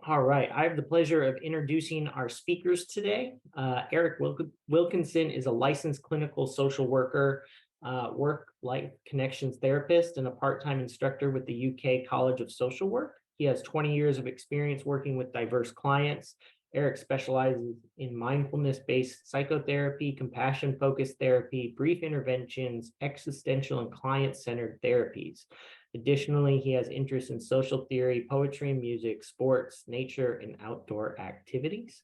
All right, I have the pleasure of introducing our speakers today. Eric Wilkinson is a licensed clinical social worker, work-life connections therapist, and a part-time instructor with the UK College of Social Work. He has 20 years of experience working with diverse clients. Eric specializes in mindfulness-based psychotherapy, compassion-focused therapy, brief interventions, existential and client-centered therapies. Additionally, he has interests in social theory, poetry and music, sports, nature, and outdoor activities.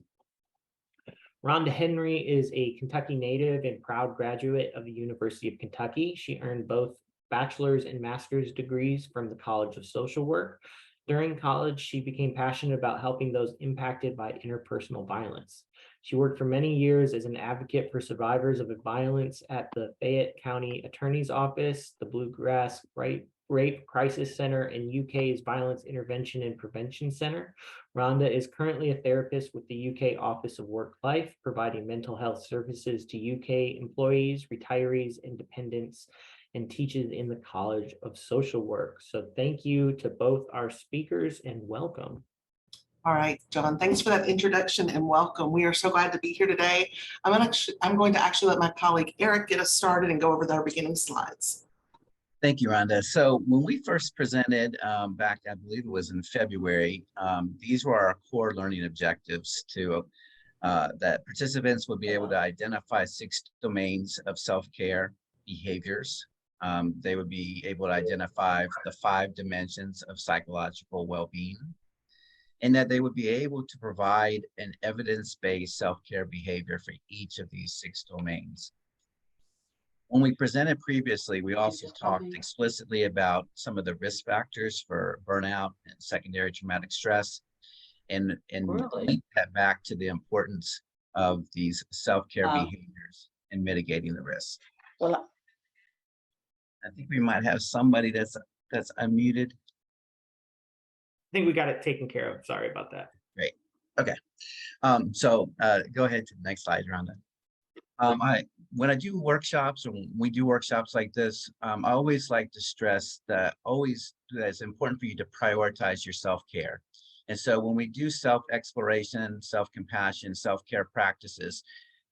Rhonda Henry is a Kentucky native and proud graduate of the University of Kentucky. She earned both bachelor's and master's degrees from the College of Social Work. During college, she became passionate about helping those impacted by interpersonal violence. She worked for many years as an advocate for survivors of violence at the Fayette County Attorney's Office, the Bluegrass Rape Crisis Center, and UK's Violence Intervention and Prevention Center. Rhonda is currently a therapist with the UK Office of Work Life, providing mental health services to UK employees, retirees, and dependents, and teaches in the College of Social Work. So thank you to both our speakers and welcome. All right, John, thanks for that introduction and welcome. We are so glad to be here today. I'm going to actually let my colleague Eric get us started and go over our beginning slides. Thank you, Rhonda. So when we first presented back, I believe it was in February, these were our core learning objectives to that participants would be able to identify 6 domains of self-care behaviors. They would be able to identify the 5 dimensions of psychological well-being, and that they would be able to provide an evidence-based self-care behavior for each of these 6 domains. When we presented previously, we also talked explicitly about some of the risk factors for burnout and secondary traumatic stress, and link that back to the importance of these self-care behaviors and mitigating the risk. Well, I think we might have somebody that's unmuted. I think we got it taken care of. Sorry about that. Great. Okay. So go ahead to the next slide, Rhonda. When I do workshops, or when we do workshops like this, I always like to stress that it's important for you to prioritize your self-care. And so when we do self-exploration, self-compassion, self-care practices,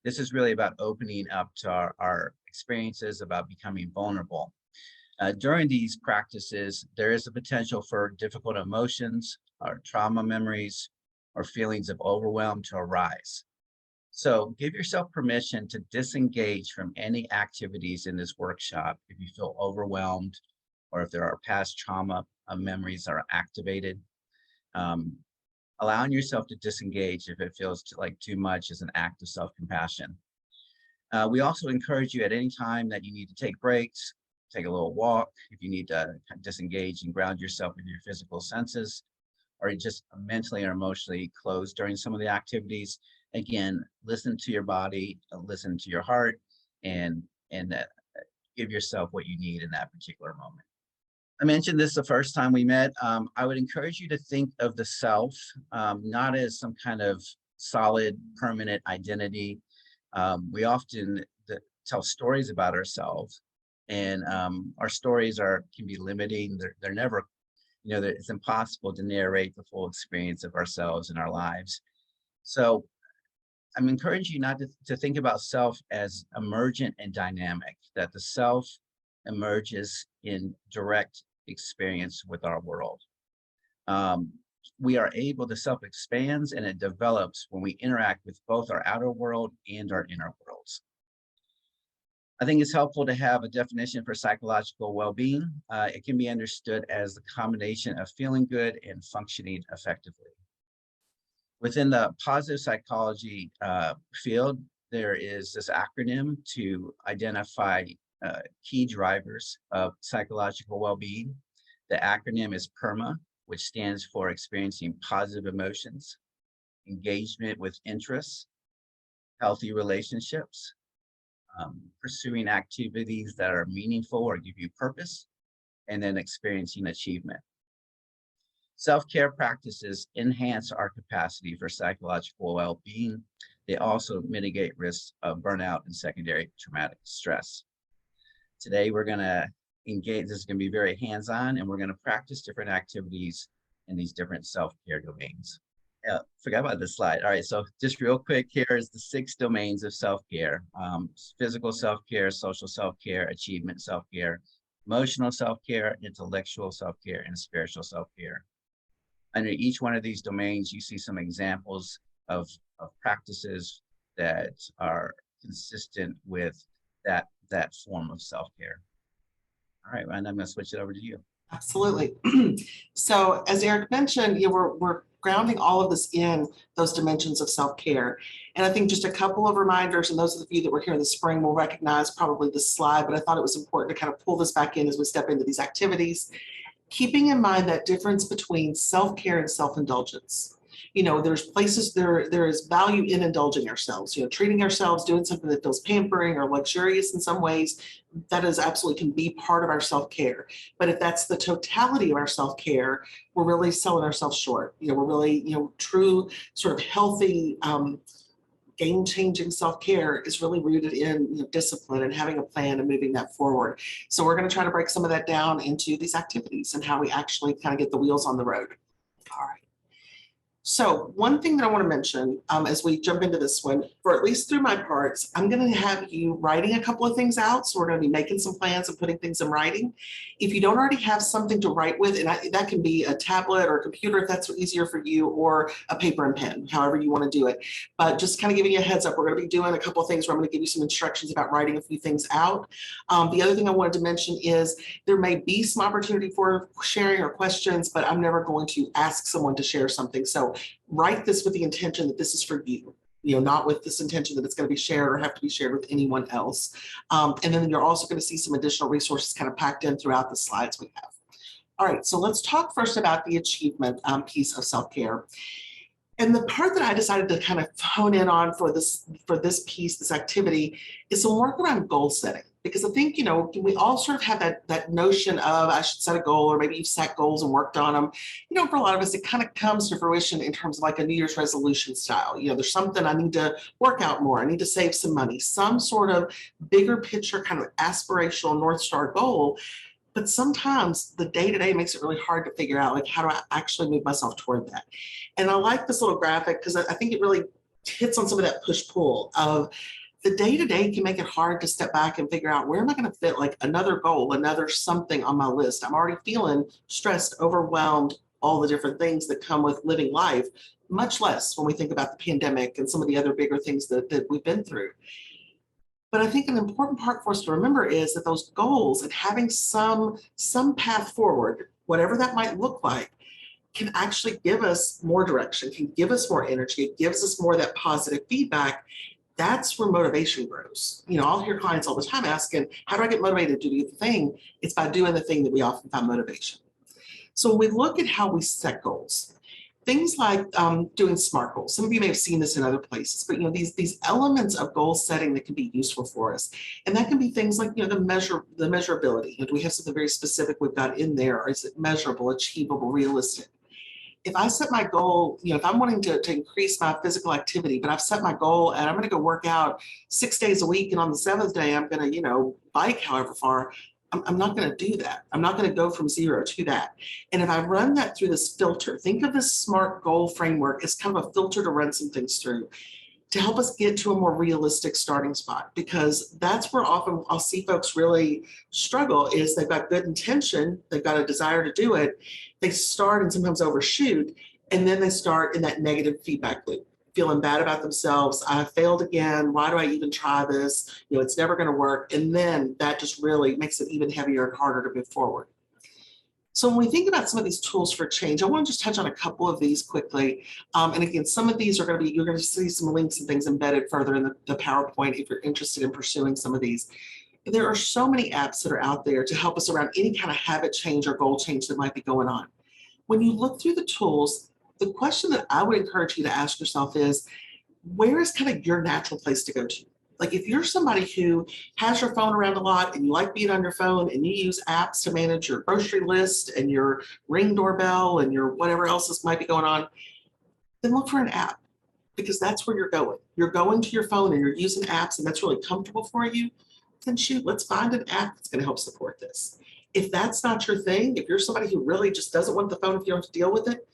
this is really about opening up to our experiences, about becoming vulnerable. During these practices, there is a potential for difficult emotions, or trauma memories, or feelings of overwhelm to arise. So give yourself permission to disengage from any activities in this workshop if you feel overwhelmed, or if there are past trauma memories that are activated. Allowing yourself to disengage if it feels like too much is an act of self-compassion. We also encourage you at any time that you need to take breaks, take a little walk, if you need to disengage and ground yourself with your physical senses, or just mentally or emotionally close during some of the activities. Again, listen to your body, listen to your heart, and give yourself what you need in that particular moment. I mentioned this the first time we met. I would encourage you to think of the self, not as some kind of solid, permanent identity. We often tell stories about ourselves, and our stories can be limiting. They're never, it's impossible to narrate the full experience of ourselves in our lives. So I'm encouraging you not to think about self as emergent and dynamic, that the self emerges in direct experience with our world. The self expands and it develops when we interact with both our outer world and our inner worlds. I think it's helpful to have a definition for psychological well-being. It can be understood as the combination of feeling good and functioning effectively. Within the positive psychology field, there is this acronym to identify key drivers of psychological well-being. The acronym is PERMA, which stands for experiencing positive emotions, engagement with interests, healthy relationships, pursuing activities that are meaningful or give you purpose, and then experiencing achievement. Self-care practices enhance our capacity for psychological well-being. They also mitigate risks of burnout and secondary traumatic stress. Today, we're going to engage. This is going to be very hands-on, and we're going to practice different activities in these different self-care domains. Yeah, forgot about this slide. All right, so just real quick, here is the 6 domains of self-care. Physical self-care, social self-care, achievement self-care, emotional self-care, intellectual self-care, and spiritual self-care. Under each one of these domains, you see some examples of practices that are consistent with that form of self-care. All right, Rhonda, I'm going to switch it over to you. Absolutely. So as Eric mentioned, we're grounding all of this in those dimensions of self-care. And I think just a couple of reminders, and those of you that were here in the spring will recognize probably this slide, but I thought it was important to kind of pull this back in as we step into these activities, keeping in mind that difference between self-care and self-indulgence. There's places there is value in indulging ourselves, treating ourselves, doing something that feels pampering or luxurious in some ways. That is absolutely can be part of our self-care. But if that's the totality of our self-care, we're really selling ourselves short. We're really, true sort of healthy, game-changing self-care is really rooted in discipline and having a plan and moving that forward. So we're going to try to break some of that down into these activities and how we actually kind of get the wheels on the road. All right. So one thing that I want to mention as we jump into this one, for at least through my parts, I'm going to have you writing a couple of things out. So we're going to be making some plans and putting things in writing. If you don't already have something to write with, and that can be a tablet or a computer if that's easier for you, or a paper and pen, however you want to do it. But just kind of giving you a heads up, we're going to be doing a couple of things where I'm going to give you some instructions about writing a few things out. The other thing I wanted to mention is there may be some opportunity for sharing or questions, but I'm never going to ask someone to share something. So write this with the intention that this is for you, not with this intention that it's going to be shared or have to be shared with anyone else. And then you're also going to see some additional resources kind of packed in throughout the slides we have. All right, so let's talk first about the achievement piece of self-care. And the part that I decided to kind of hone in on for this piece, this activity, is some work around goal setting. Because I think, we all sort of have that notion of I should set a goal, or maybe you've set goals and worked on them. For a lot of us, it kind of comes to fruition in terms of like a New Year's resolution style. There's something I need to work out more. I need to save some money, some sort of bigger picture kind of aspirational North Star goal. But sometimes the day-to-day makes it really hard to figure out, like, how do I actually move myself toward that? And I like this little graphic because I think it really hits on some of that push-pull of the day-to-day can make it hard to step back and figure out where am I going to fit like another goal, another something on my list. I'm already feeling stressed, overwhelmed, all the different things that come with living life, much less when we think about the pandemic and some of the other bigger things that we've been through. But I think an important part for us to remember is that those goals and having some path forward, whatever that might look like, can actually give us more direction, can give us more energy. It gives us more of that positive feedback. That's where motivation grows. I'll hear clients all the time asking, how do I get motivated to do the thing? It's by doing the thing that we often find motivation. So when we look at how we set goals, things like doing SMART goals. Some of you may have seen this in other places, but these elements of goal setting that can be useful for us. And that can be things like the measurability. Do we have something very specific we've got in there? Or is it measurable, achievable, realistic? If I set my goal, if I'm wanting to increase my physical activity, but I've set my goal and I'm going to go work out 6 days a week, and on the 7th day, I'm going to, bike however far, I'm not going to do that. I'm not going to go from 0 to that. And if I run that through this filter, think of this SMART goal framework as kind of a filter to run some things through to help us get to a more realistic starting spot, because that's where often I'll see folks really struggle is they've got good intention, they've got a desire to do it, they start and sometimes overshoot, and then they start in that negative feedback loop, feeling bad about themselves. I failed again. Why do I even try this? It's never going to work. And then that just really makes it even heavier and harder to move forward. So when we think about some of these tools for change, I want to just touch on a couple of these quickly. And again, some of these are going to be, you're going to see some links and things embedded further in the PowerPoint if you're interested in pursuing some of these. There are so many apps that are out there to help us around any kind of habit change or goal change that might be going on. When you look through the tools, the question that I would encourage you to ask yourself is, where is kind of your natural place to go to? Like if you're somebody who has your phone around a lot and you like being on your phone and you use apps to manage your grocery list and your Ring doorbell and your whatever else might be going on, then look for an app, because that's where you're going. You're going to your phone and you're using apps and that's really comfortable for you. Then shoot, let's find an app that's going to help support this. If that's not your thing, if you're somebody who really just doesn't want the phone if you don't have to deal with it,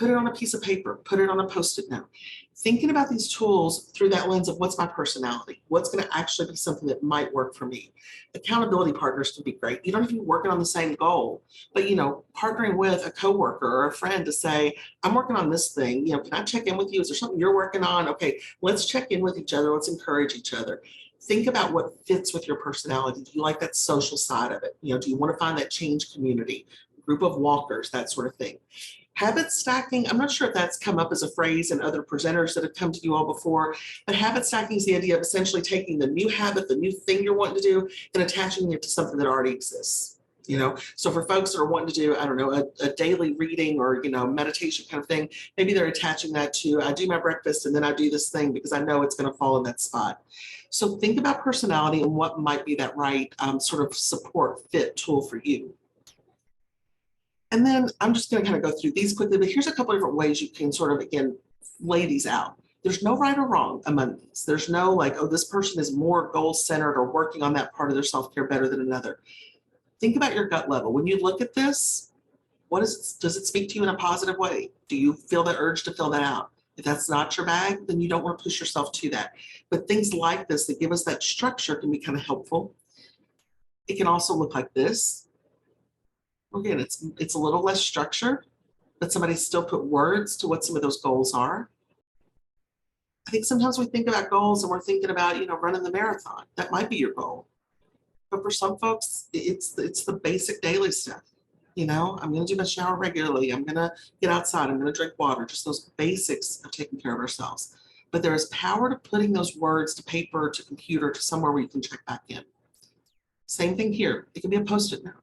Put it on a piece of paper, put it on a Post-it note. Thinking about these tools through that lens of what's my personality, what's going to actually be something that might work for me. Accountability partners can be great. You don't have to be working on the same goal, but partnering with a coworker or a friend to say, I'm working on this thing, can I check in with you? Is there something you're working on? Okay, let's check in with each other. Let's encourage each other. Think about what fits with your personality. Do you like that social side of it? Do you want to find that change community, group of walkers, that sort of thing? Habit stacking, I'm not sure if that's come up as a phrase in other presenters that have come to you all before, but habit stacking is the idea of essentially taking the new habit, the new thing you're wanting to do, and attaching it to something that already exists. So for folks that are wanting to do, I don't know, a daily reading or, meditation kind of thing, maybe they're attaching that to, I do my breakfast and then I do this thing because I know it's going to fall in that spot. So think about personality and what might be that right sort of support fit tool for you. And then I'm just going to kind of go through these quickly, but here's a couple of different ways you can sort of, again, lay these out. There's no right or wrong among these. There's no like, oh, this person is more goal-centered or working on that part of their self-care better than another. Think about your gut level. When you look at this, does it speak to you in a positive way? Do you feel that urge to fill that out? If that's not your bag, then you don't want to push yourself to that. But things like this that give us that structure can be kind of helpful. It can also look like this. Again, it's a little less structured, but somebody still put words to what some of those goals are. I think sometimes we think about goals and we're thinking about, running the marathon. That might be your goal. But for some folks, it's the basic daily stuff. I'm going to do my shower regularly. I'm going to get outside. I'm going to drink water, just those basics of taking care of ourselves. But there is power to putting those words to paper, to computer, to somewhere where you can check back in. Same thing here. It can be a Post-it note.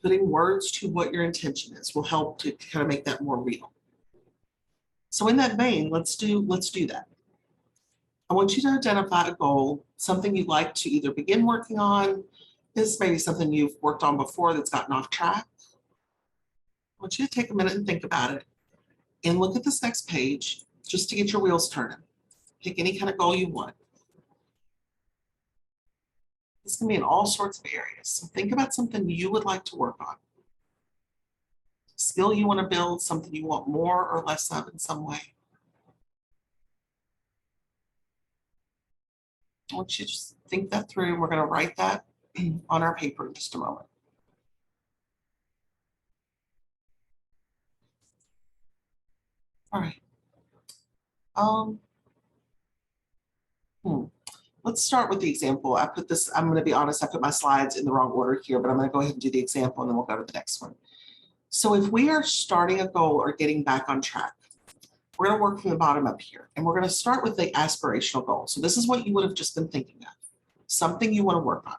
Putting words to what your intention is will help to kind of make that more real. So in that vein, let's do that. I want you to identify a goal, something you'd like to either begin working on. This may be something you've worked on before that's gotten off track. I want you to take a minute and think about it and look at this next page just to get your wheels turning. Pick any kind of goal you want. This can be in all sorts of areas. So think about something you would like to work on. Skill you want to build, something you want more or less of in some way. I want you to just think that through. We're going to write that on our paper in just a moment. All right. Let's start with the example. I'm going to be honest, I put my slides in the wrong order here, but I'm going to go ahead and do the example and then we'll go to the next one. So if we are starting a goal or getting back on track, we're going to work from the bottom up here. And we're going to start with the aspirational goal. So this is what you would have just been thinking of, something you want to work on.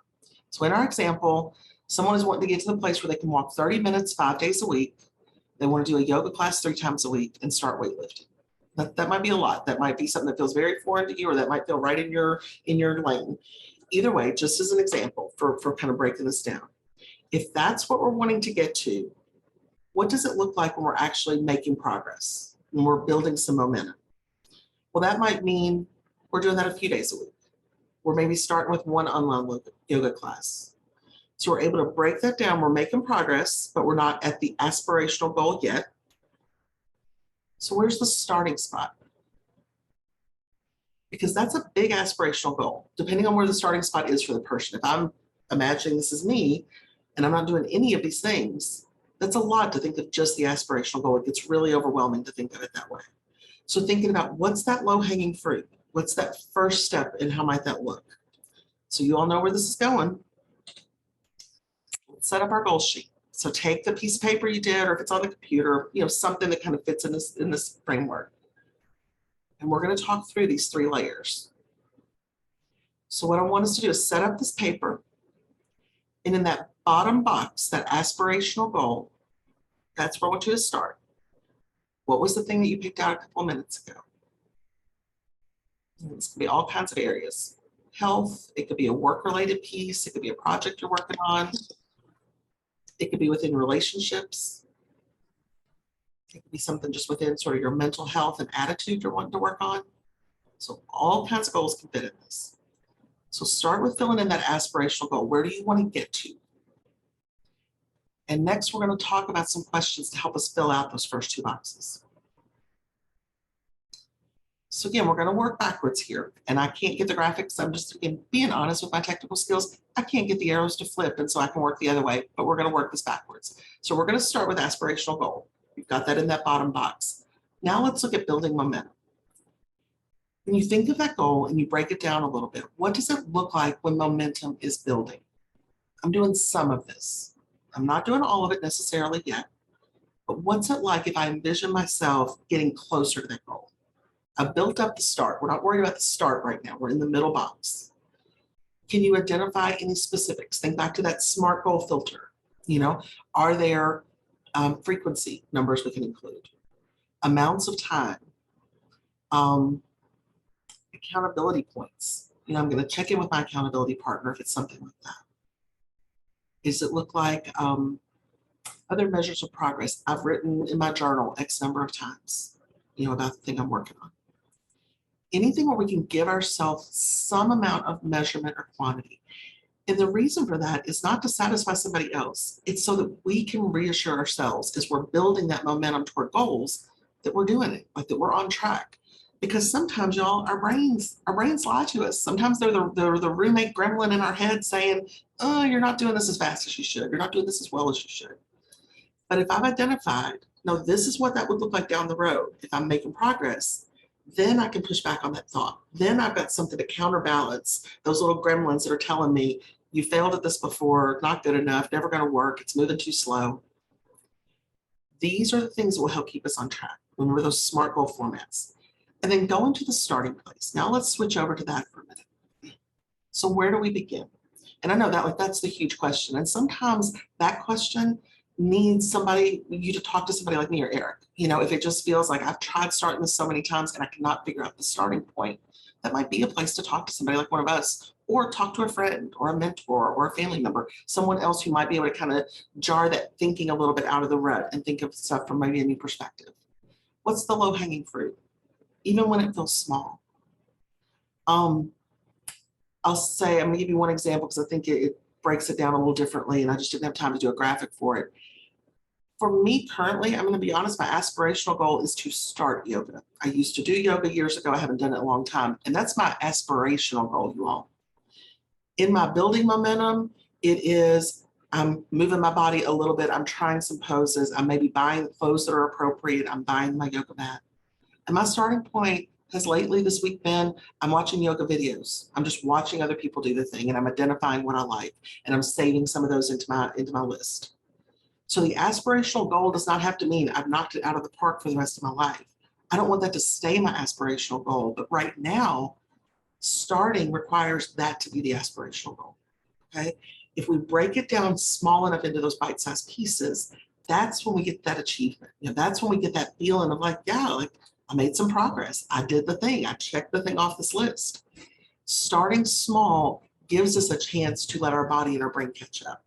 So in our example, someone is wanting to get to the place where they can walk 30 minutes, 5 days a week. They want to do a yoga class 3 times a week and start weightlifting. That might be a lot. That might be something that feels very foreign to you, or that might feel right in your lane. Either way, just as an example for kind of breaking this down. If that's what we're wanting to get to, what does it look like when we're actually making progress, when we're building some momentum? Well, that might mean we're doing that a few days a week. We're maybe starting with one online yoga class. So we're able to break that down. We're making progress, but we're not at the aspirational goal yet. So where's the starting spot? Because that's a big aspirational goal, depending on where the starting spot is for the person. If I'm imagining this is me and I'm not doing any of these things, that's a lot to think of just the aspirational goal. It gets really overwhelming to think of it that way. So thinking about what's that low-hanging fruit? What's that first step and how might that look? So you all know where this is going. Let's set up our goal sheet. So take the piece of paper you did, or if it's on the computer, something that kind of fits in this framework. And we're going to talk through these 3 layers. So what I want us to do is set up this paper. And in that bottom box, that aspirational goal, that's where I want you to start. What was the thing that you picked out a couple of minutes ago? And this could be all kinds of areas. Health, it could be a work-related piece, it could be a project you're working on. It could be within relationships. It could be something just within sort of your mental health and attitude you're wanting to work on. So all kinds of goals can fit in this. So start with filling in that aspirational goal. Where do you want to get to? And next, we're going to talk about some questions to help us fill out those first 2 boxes. So again, we're going to work backwards here, and I can't get the graphics. I'm just, again, being honest with my technical skills. I can't get the arrows to flip, and so I can work the other way, but we're going to work this backwards. So we're going to start with aspirational goal. You've got that in that bottom box. Now let's look at building momentum. When you think of that goal and you break it down a little bit, what does it look like when momentum is building? I'm doing some of this. I'm not doing all of it necessarily yet, but what's it like if I envision myself getting closer to that goal? I've built up the start. We're not worried about the start right now. We're in the middle box. Can you identify any specifics? Think back to that SMART goal filter. You know, are there frequency numbers we can include? Amounts of time? Accountability points. You know, I'm going to check in with my accountability partner if it's something like that. Does it look like other measures of progress? I've written in my journal X number of times, you know, about the thing I'm working on. Anything where we can give ourselves some amount of measurement or quantity. And the reason for that is not to satisfy somebody else. It's so that we can reassure ourselves as we're building that momentum toward goals that we're doing it, like that we're on track. Because sometimes, y'all, our brains lie to us. Sometimes they're the roommate gremlin in our head saying, oh, you're not doing this as fast as you should. You're not doing this as well as you should. But if I've identified, no, this is what that would look like down the road if I'm making progress, then I can push back on that thought. Then I've got something to counterbalance those little gremlins that are telling me, you failed at this before, not good enough, never going to work, it's moving too slow. These are the things that will help keep us on track. Remember those SMART goal formats. And then go into the starting place. Now let's switch over to that for a minute. So where do we begin? And I know that like that's the huge question. And sometimes that question needs you to talk to somebody like me or Eric. You know, if it just feels like I've tried starting this so many times and I cannot figure out the starting point, that might be a place to talk to somebody like one of us, or talk to a friend or a mentor or a family member, someone else who might be able to kind of jar that thinking a little bit out of the rut and think of stuff from maybe a new perspective. What's the low-hanging fruit? Even when it feels small. I'll say, I'm gonna give you one example because I think it breaks it down a little differently and I just didn't have time to do a graphic for it. For me currently, I'm gonna be honest, my aspirational goal is to start yoga. I used to do yoga years ago. I haven't done it in a long time. And that's my aspirational goal, you all. In my building momentum, it is, I'm moving my body a little bit. I'm trying some poses. I'm maybe buying clothes that are appropriate. I'm buying my yoga mat. And my starting point has lately this week been, I'm watching yoga videos. I'm just watching other people do the thing and I'm identifying what I like and I'm saving some of those into my list. So the aspirational goal does not have to mean I've knocked it out of the park for the rest of my life. I don't want that to stay my aspirational goal, but right now, starting requires that to be the aspirational goal, okay? If we break it down small enough into those bite-sized pieces, that's when we get that achievement. You know, that's when we get that feeling of like, yeah, like, I made some progress. I did the thing. I checked the thing off this list. Starting small gives us a chance to let our body and our brain catch up.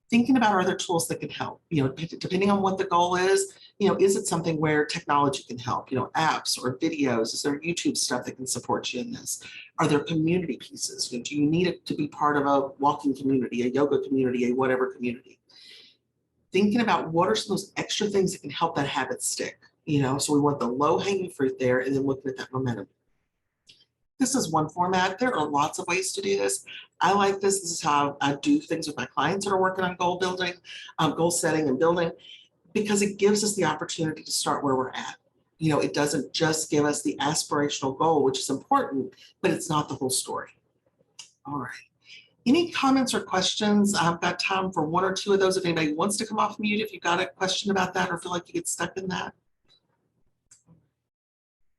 Thinking about other tools that can help, you know, depending on what the goal is, you know, is it something where technology can help, you know, apps or videos? Is there YouTube stuff that can support you in this? Are there community pieces? You know, do you need it to be part of a walking community, a yoga community, a whatever community? Thinking about what are some of those extra things that can help that habit stick. You know, so we want the low-hanging fruit there and then looking at that momentum. This is one format. There are lots of ways to do this. I like this. This is how I do things with my clients that are working on goal building, goal setting and building, because it gives us the opportunity to start where we're at. You know, it doesn't just give us the aspirational goal, which is important, but it's not the whole story. All right. Any comments or questions? I've got time for one or two of those. If anybody wants to come off mute, if you've got a question about that or feel like you get stuck in that.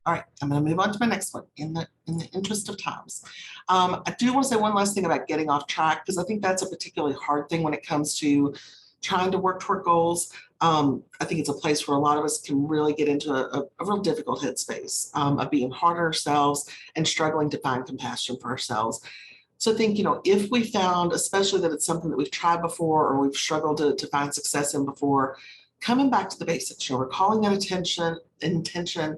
All right, I'm going to move on to my next one in the interest of times. I do want to say one last thing about getting off track, because I think that's a particularly hard thing when it comes to trying to work toward goals. I think it's a place where a lot of us can really get into a real difficult headspace of being hard on ourselves and struggling to find compassion for ourselves. So I think, you know, if we found, especially that it's something that we've tried before or we've struggled to find success in before, coming back to the basics, you know, recalling that intention,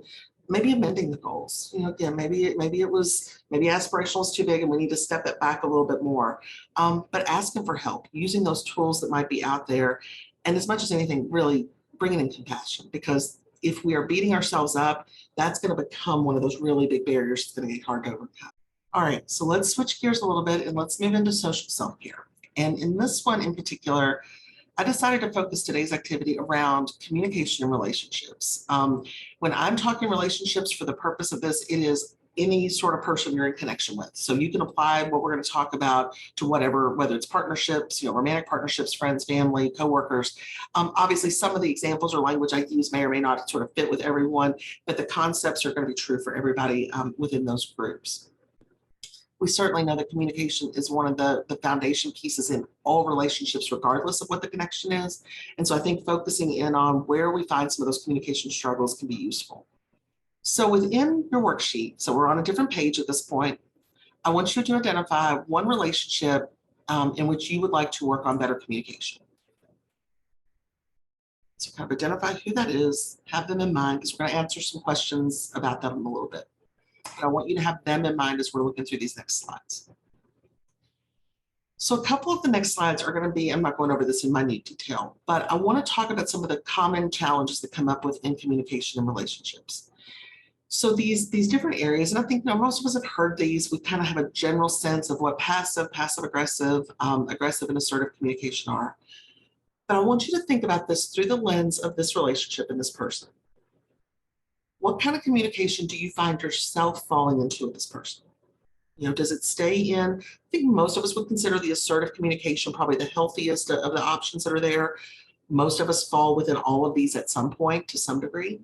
maybe amending the goals. Again, maybe aspirational is too big and we need to step it back a little bit more. But asking for help, using those tools that might be out there, and as much as anything, really bringing in compassion, because if we are beating ourselves up, that's going to become one of those really big barriers that's going to get hard to overcome. All right, so let's switch gears a little bit and let's move into social self-care. And in this one in particular, I decided to focus today's activity around communication and relationships. When I'm talking relationships, for the purpose of this, it is any sort of person you're in connection with. So you can apply what we're going to talk about to whatever, whether it's partnerships, romantic partnerships, friends, family, coworkers. Obviously, some of the examples or language I use may or may not sort of fit with everyone, but the concepts are going to be true for everybody within those groups. We certainly know that communication is one of the foundation pieces in all relationships, regardless of what the connection is. And so I think focusing in on where we find some of those communication struggles can be useful. So within your worksheet, so we're on a different page at this point, I want you to identify one relationship in which you would like to work on better communication. So kind of identify who that is, have them in mind, because we're going to answer some questions about that in a little bit. But I want you to have them in mind as we're looking through these next slides. So a couple of the next slides are going to be, I'm not going over this in minute detail, but I want to talk about some of the common challenges that come up with in communication and relationships. So these different areas, and I think most of us have heard these, we kind of have a general sense of what passive, aggressive, aggressive and assertive communication are. But I want you to think about this through the lens of this relationship and this person. What kind of communication do you find yourself falling into with this person? Does it stay in? I think most of us would consider the assertive communication probably the healthiest of the options that are there. Most of us fall within all of these at some point to some degree.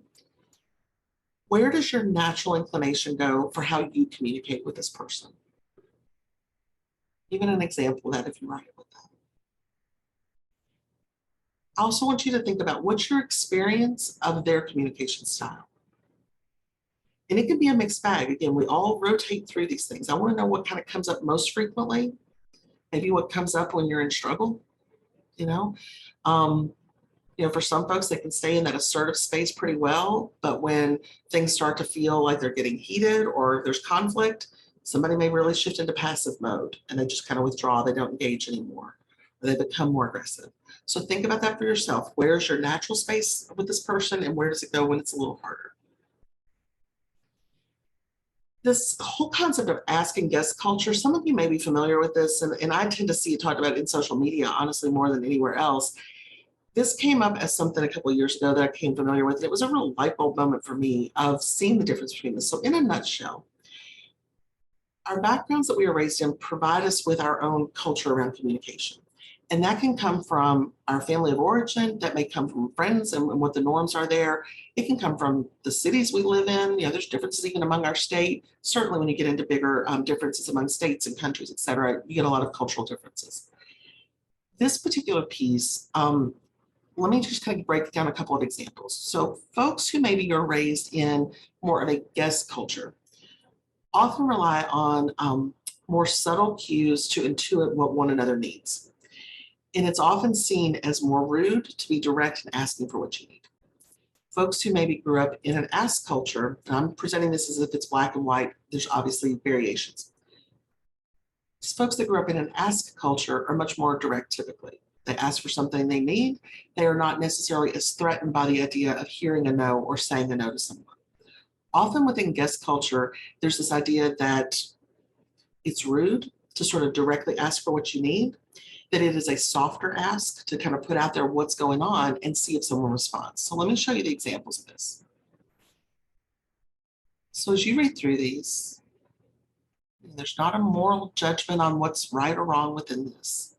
Where does your natural inclination go for how you communicate with this person? Even an example of that if you write it with that. I also want you to think about what's your experience of their communication style. And it can be a mixed bag. Again, we all rotate through these things. I want to know what kind of comes up most frequently, maybe what comes up when you're in struggle, for some folks, they can stay in that assertive space pretty well, but when things start to feel like they're getting heated or there's conflict, somebody may really shift into passive mode and they just kind of withdraw, they don't engage anymore, or they become more aggressive. So think about that for yourself. Where's your natural space with this person and where does it go when it's a little harder? This whole concept of ask and guess culture, some of you may be familiar with this, and I tend to see it talked about in social media, honestly, more than anywhere else. This came up as something a couple of years ago that I became familiar with. It was a real light bulb moment for me of seeing the difference between this. So in a nutshell, our backgrounds that we were raised in provide us with our own culture around communication. And that can come from our family of origin, that may come from friends and what the norms are there. It can come from the cities we live in. There's differences even among our state. Certainly when you get into bigger differences among states and countries, et cetera, you get a lot of cultural differences. This particular piece, let me just kind of break down a couple of examples. So folks who maybe are raised in more of a guess culture often rely on more subtle cues to intuit what one another needs. And it's often seen as more rude to be direct in asking for what you need. Folks who maybe grew up in an ask culture, and I'm presenting this as if it's black and white, there's obviously variations. Folks that grew up in an ask culture are much more direct typically. They ask for something they need. They are not necessarily as threatened by the idea of hearing a no or saying a no to someone. Often within guess culture, there's this idea that it's rude to sort of directly ask for what you need, that it is a softer ask to kind of put out there what's going on and see if someone responds. So let me show you the examples of this. So as you read through these, there's not a moral judgment on what's right or wrong within this,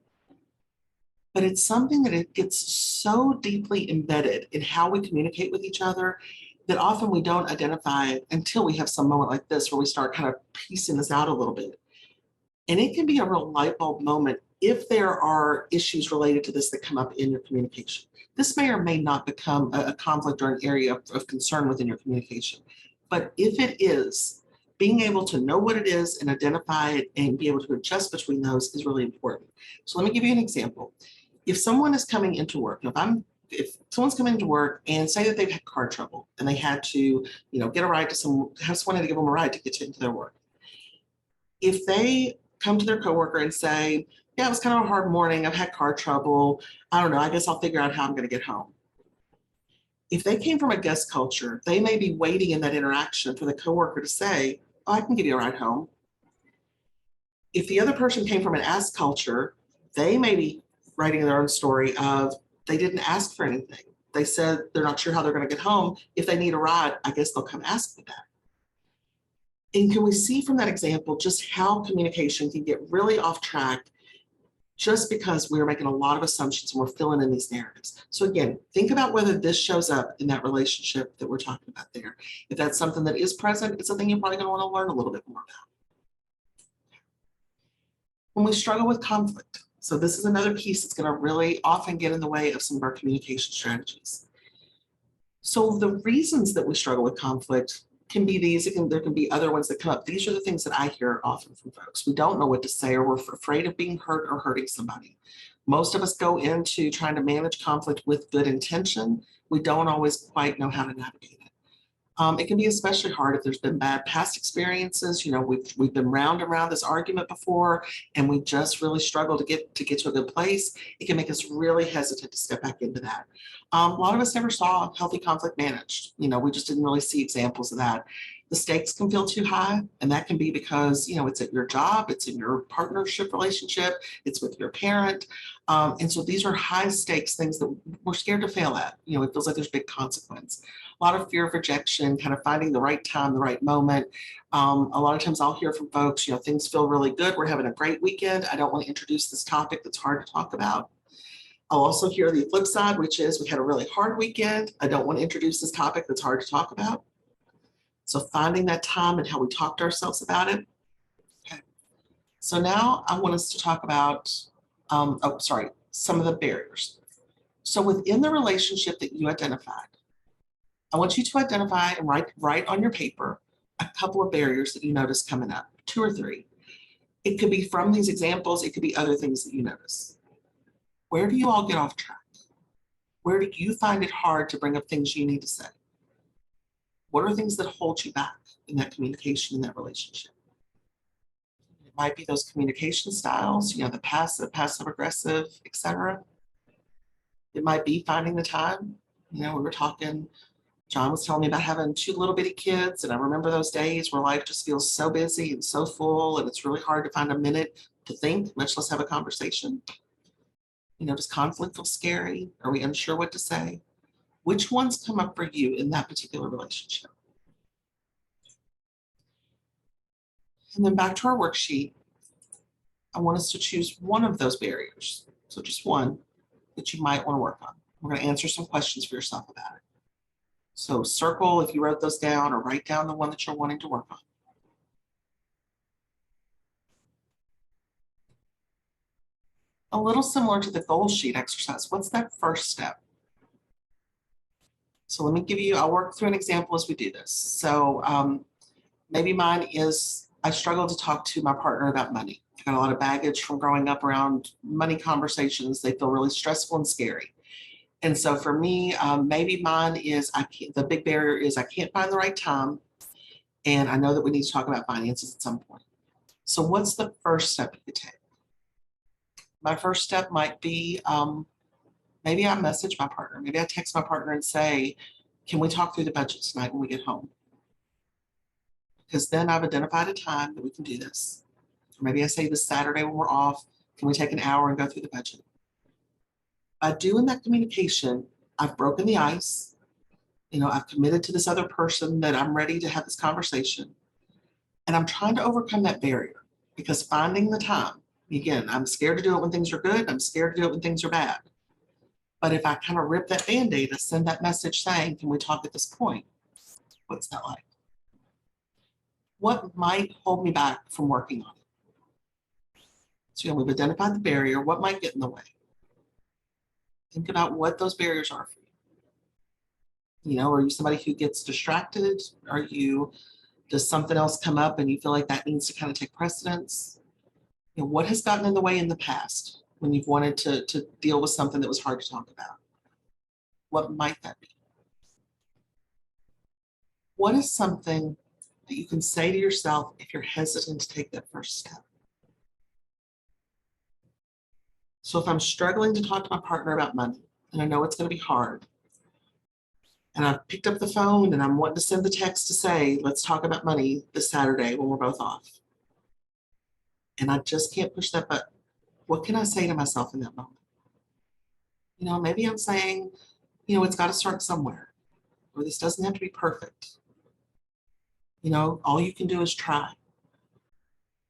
but it's something that it gets so deeply embedded in how we communicate with each other that often we don't identify it until we have some moment like this where we start kind of piecing this out a little bit. And it can be a real light bulb moment if there are issues related to this that come up in your communication. This may or may not become a conflict or an area of concern within your communication. But if it is, being able to know what it is and identify it and be able to adjust between those is really important. So let me give you an example. If someone is coming into work, if I'm if someone's coming to work and say that they've had car trouble and they had to, get a ride to have someone to give them a ride to get into their work. If they come to their coworker and say, yeah, it was kind of a hard morning, I've had car trouble, I don't know, I guess I'll figure out how I'm going to get home. If they came from a guest culture, they may be waiting in that interaction for the coworker to say, oh, I can give you a ride home. If the other person came from an ask culture, they may be writing their own story of they didn't ask for anything. They said they're not sure how they're going to get home. If they need a ride, I guess they'll come ask for that. And can we see from that example just how communication can get really off track just because we're making a lot of assumptions and we're filling in these narratives. So again, think about whether this shows up in that relationship that we're talking about there. If that's something that is present, it's something you're probably going to want to learn a little bit more about. When we struggle with conflict, so this is another piece that's going to really often get in the way of some of our communication strategies. So the reasons that we struggle with conflict can be these, there can be other ones that come up. These are the things that I hear often from folks. We don't know what to say, or we're afraid of being hurt or hurting somebody. Most of us go into trying to manage conflict with good intention. We don't always quite know how to navigate it. It can be especially hard if there's been bad past experiences. We've been round and round this argument before, and we just really struggle to get to a good place. It can make us really hesitant to step back into that. A lot of us never saw healthy conflict managed. We just didn't really see examples of that. The stakes can feel too high, and that can be because, it's at your job, it's in your partnership relationship, it's with your parent. And so these are high stakes things that we're scared to fail at. It feels like there's big consequence. A lot of fear of rejection, kind of finding the right time, the right moment. A lot of times I'll hear from folks, things feel really good. We're having a great weekend. I don't want to introduce this topic that's hard to talk about. I'll also hear the flip side, which is we had a really hard weekend. I don't want to introduce this topic that's hard to talk about. So finding that time and how we talk to ourselves about it. Okay. So now I want us to talk about, some of the barriers. So within the relationship that you identified, I want you to identify and write on your paper a couple of barriers that you notice coming up, 2 or 3. It could be from these examples. It could be other things that you notice. Where do you all get off track? Where do you find it hard to bring up things you need to say? What are things that hold you back in that communication, in that relationship? It might be those communication styles, the passive aggressive, etc. It might be finding the time. We were talking, John was telling me about having 2 little bitty kids, and I remember those days where life just feels so busy and so full, and it's really hard to find a minute to think, much less have a conversation. Does conflict feel scary? Are we unsure what to say? Which ones come up for you in that particular relationship? And then back to our worksheet, I want us to choose one of those barriers. So just one that you might want to work on. We're going to answer some questions for yourself about it. So circle if you wrote those down, or write down the one that you're wanting to work on. A little similar to the goal sheet exercise, what's that first step? So let me I'll work through an example as we do this. So maybe mine is, I struggle to talk to my partner about money. I got a lot of baggage from growing up around money conversations. They feel really stressful and scary. And so for me, maybe mine is, the big barrier is I can't find the right time. And I know that we need to talk about finances at some point. So what's the first step you could take? My first step might be, maybe I message my partner. Maybe I text my partner and say, can we talk through the budget tonight when we get home? Because then I've identified a time that we can do this. Or maybe I say this Saturday when we're off, can we take an hour and go through the budget? By doing that communication, I've broken the ice. I've committed to this other person that I'm ready to have this conversation. And I'm trying to overcome that barrier, because finding the time, again, I'm scared to do it when things are good. I'm scared to do it when things are bad. But if I kind of rip that Band-Aid, I send that message saying, can we talk at this point? What's that like? What might hold me back from working on it? So we've identified the barrier. What might get in the way? Think about what those barriers are for you. Are you somebody who gets distracted? Does something else come up and you feel like that needs to kind of take precedence? What has gotten in the way in the past when you've wanted to deal with something that was hard to talk about? What might that be? What is something that you can say to yourself if you're hesitant to take that first step? So if I'm struggling to talk to my partner about money, and I know it's going to be hard, and I've picked up the phone and I'm wanting to send the text to say, let's talk about money this Saturday when we're both off, and I just can't push that button, what can I say to myself in that moment? You know, maybe I'm saying, you know, it's got to start somewhere, or this doesn't have to be perfect. You know, all you can do is try.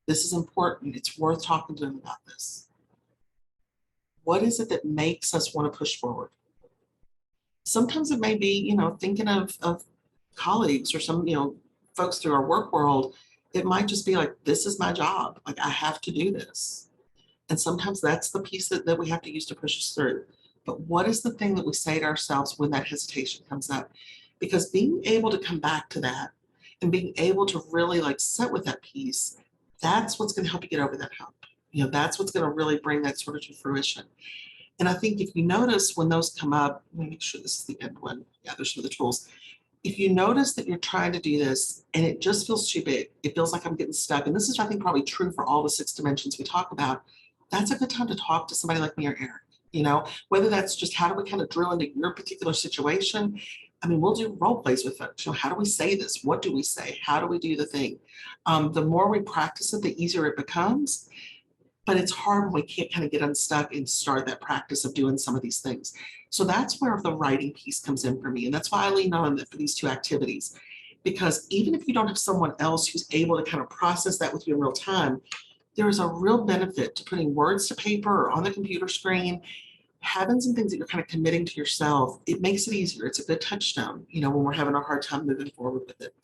This is important. It's worth talking to them about this. What is it that makes us want to push forward? Sometimes it may be, you know, thinking of colleagues or some, you know, folks through our work world. It might just be like, this is my job. Like, I have to do this. And sometimes that's the piece that we have to use to push us through. But what is the thing that we say to ourselves when that hesitation comes up? Because being able to come back to that and being able to really like sit with that piece, that's what's going to help you get over that hump. You know, that's what's going to really bring that sort of to fruition. And I think if you notice when those come up, let me make sure this is the end one. Yeah, there's some of the tools. If you notice that you're trying to do this and it just feels too big, it feels like I'm getting stuck. And this is, I think, probably true for all the 6 dimensions we talk about. That's a good time to talk to somebody like me or Eric. You know, whether that's just how do we kind of drill into your particular situation. I mean, we'll do role plays with folks. You know, how do we say this? What do we say? How do we do the thing? The more we practice it, the easier it becomes. But it's hard when we can't kind of get unstuck and start that practice of doing some of these things. So that's where the writing piece comes in for me. And that's why I lean on it for these 2 activities. Because even if you don't have someone else who's able to kind of process that with you in real time, there is a real benefit to putting words to paper or on the computer screen, having some things that you're kind of committing to yourself. It makes it easier. It's a good touchstone, you know, when we're having a hard time moving forward with it.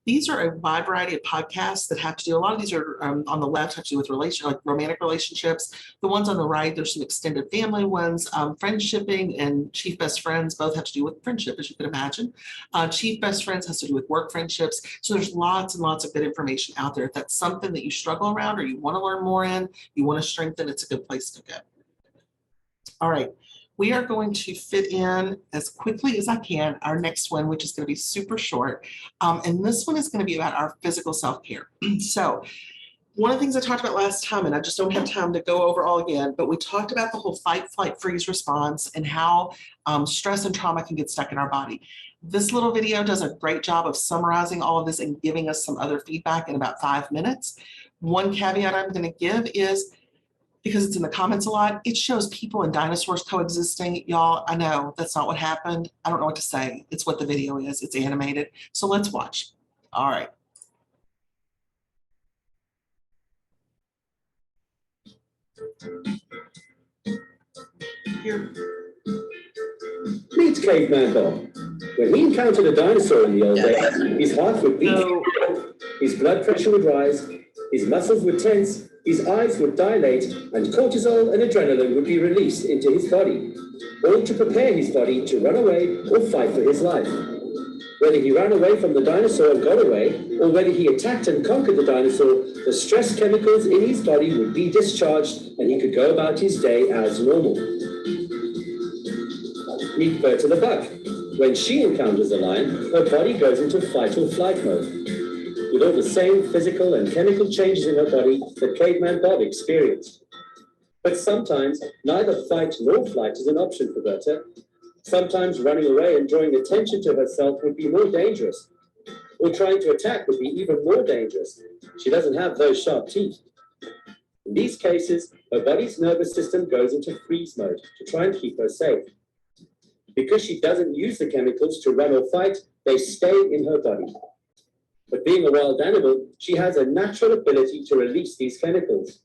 These are a wide variety of podcasts that have to do, a lot of these are on the left have to do with like romantic relationships. The ones on the right, there's some extended family ones. Friendshipping and Chief Best Friends both have to do with friendship, as you can imagine. Chief Best Friends has to do with work friendships. So there's lots and lots of good information out there. If that's something that you struggle around or you want to learn more in, you want to strengthen, it's a good place to go. All right. We are going to fit in as quickly as I can our next one, which is going to be super short. And this one is going to be about our physical self-care. So one of the things I talked about last time, and I just don't have time to go over all again, but we talked about the whole fight, flight, freeze response and how stress and trauma can get stuck in our body. This little video does a great job of summarizing all of this and giving us some other feedback in about 5 minutes. One caveat I'm going to give is, because it's in the comments a lot, it shows people and dinosaurs coexisting. Y'all, I know that's not what happened. I don't know what to say. It's what the video is. It's animated. So let's watch. All right. Here. Meet Caveman Bob. When he encountered a dinosaur in the old days, his heart would beat, his blood pressure would rise, his muscles would tense, his eyes would dilate, and cortisol and adrenaline would be released into his body, all to prepare his body to run away or fight for his life. Whether he ran away from the dinosaur and got away, or whether he attacked and conquered the dinosaur, the stress chemicals in his body would be discharged and he could go about his day as normal. Meet Berta the buck. When she encounters a lion, her body goes into fight or flight mode, with all the same physical and chemical changes in her body that Caveman Bob experienced. But sometimes neither fight nor flight is an option for Berta. Sometimes running away and drawing attention to herself would be more dangerous, or trying to attack would be even more dangerous. She doesn't have those sharp teeth. In these cases, her body's nervous system goes into freeze mode to try and keep her safe. Because she doesn't use the chemicals to run or fight, they stay in her body. But being a wild animal, she has a natural ability to release these chemicals.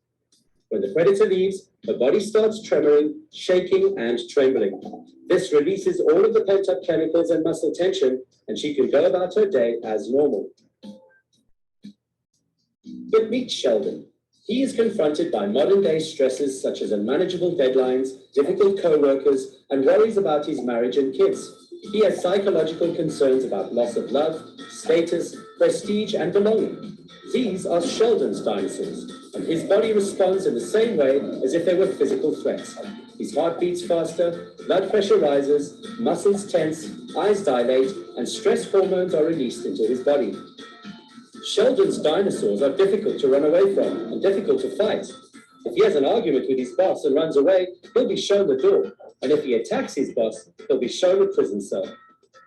When the predator leaves, her body starts tremoring, shaking, and trembling. This releases all of the pent-up chemicals and muscle tension, and she can go about her day as normal. But meet Sheldon. He is confronted by modern-day stresses such as unmanageable deadlines, difficult co-workers, and worries about his marriage and kids. He has psychological concerns about loss of love, status, prestige, and belonging. These are Sheldon's dinosaurs, and his body responds in the same way as if they were physical threats. His heart beats faster, blood pressure rises, muscles tense, eyes dilate, and stress hormones are released into his body. Sheldon's dinosaurs are difficult to run away from and difficult to fight. If he has an argument with his boss and runs away, he'll be shown the door. And if he attacks his boss, he'll be shown a prison cell.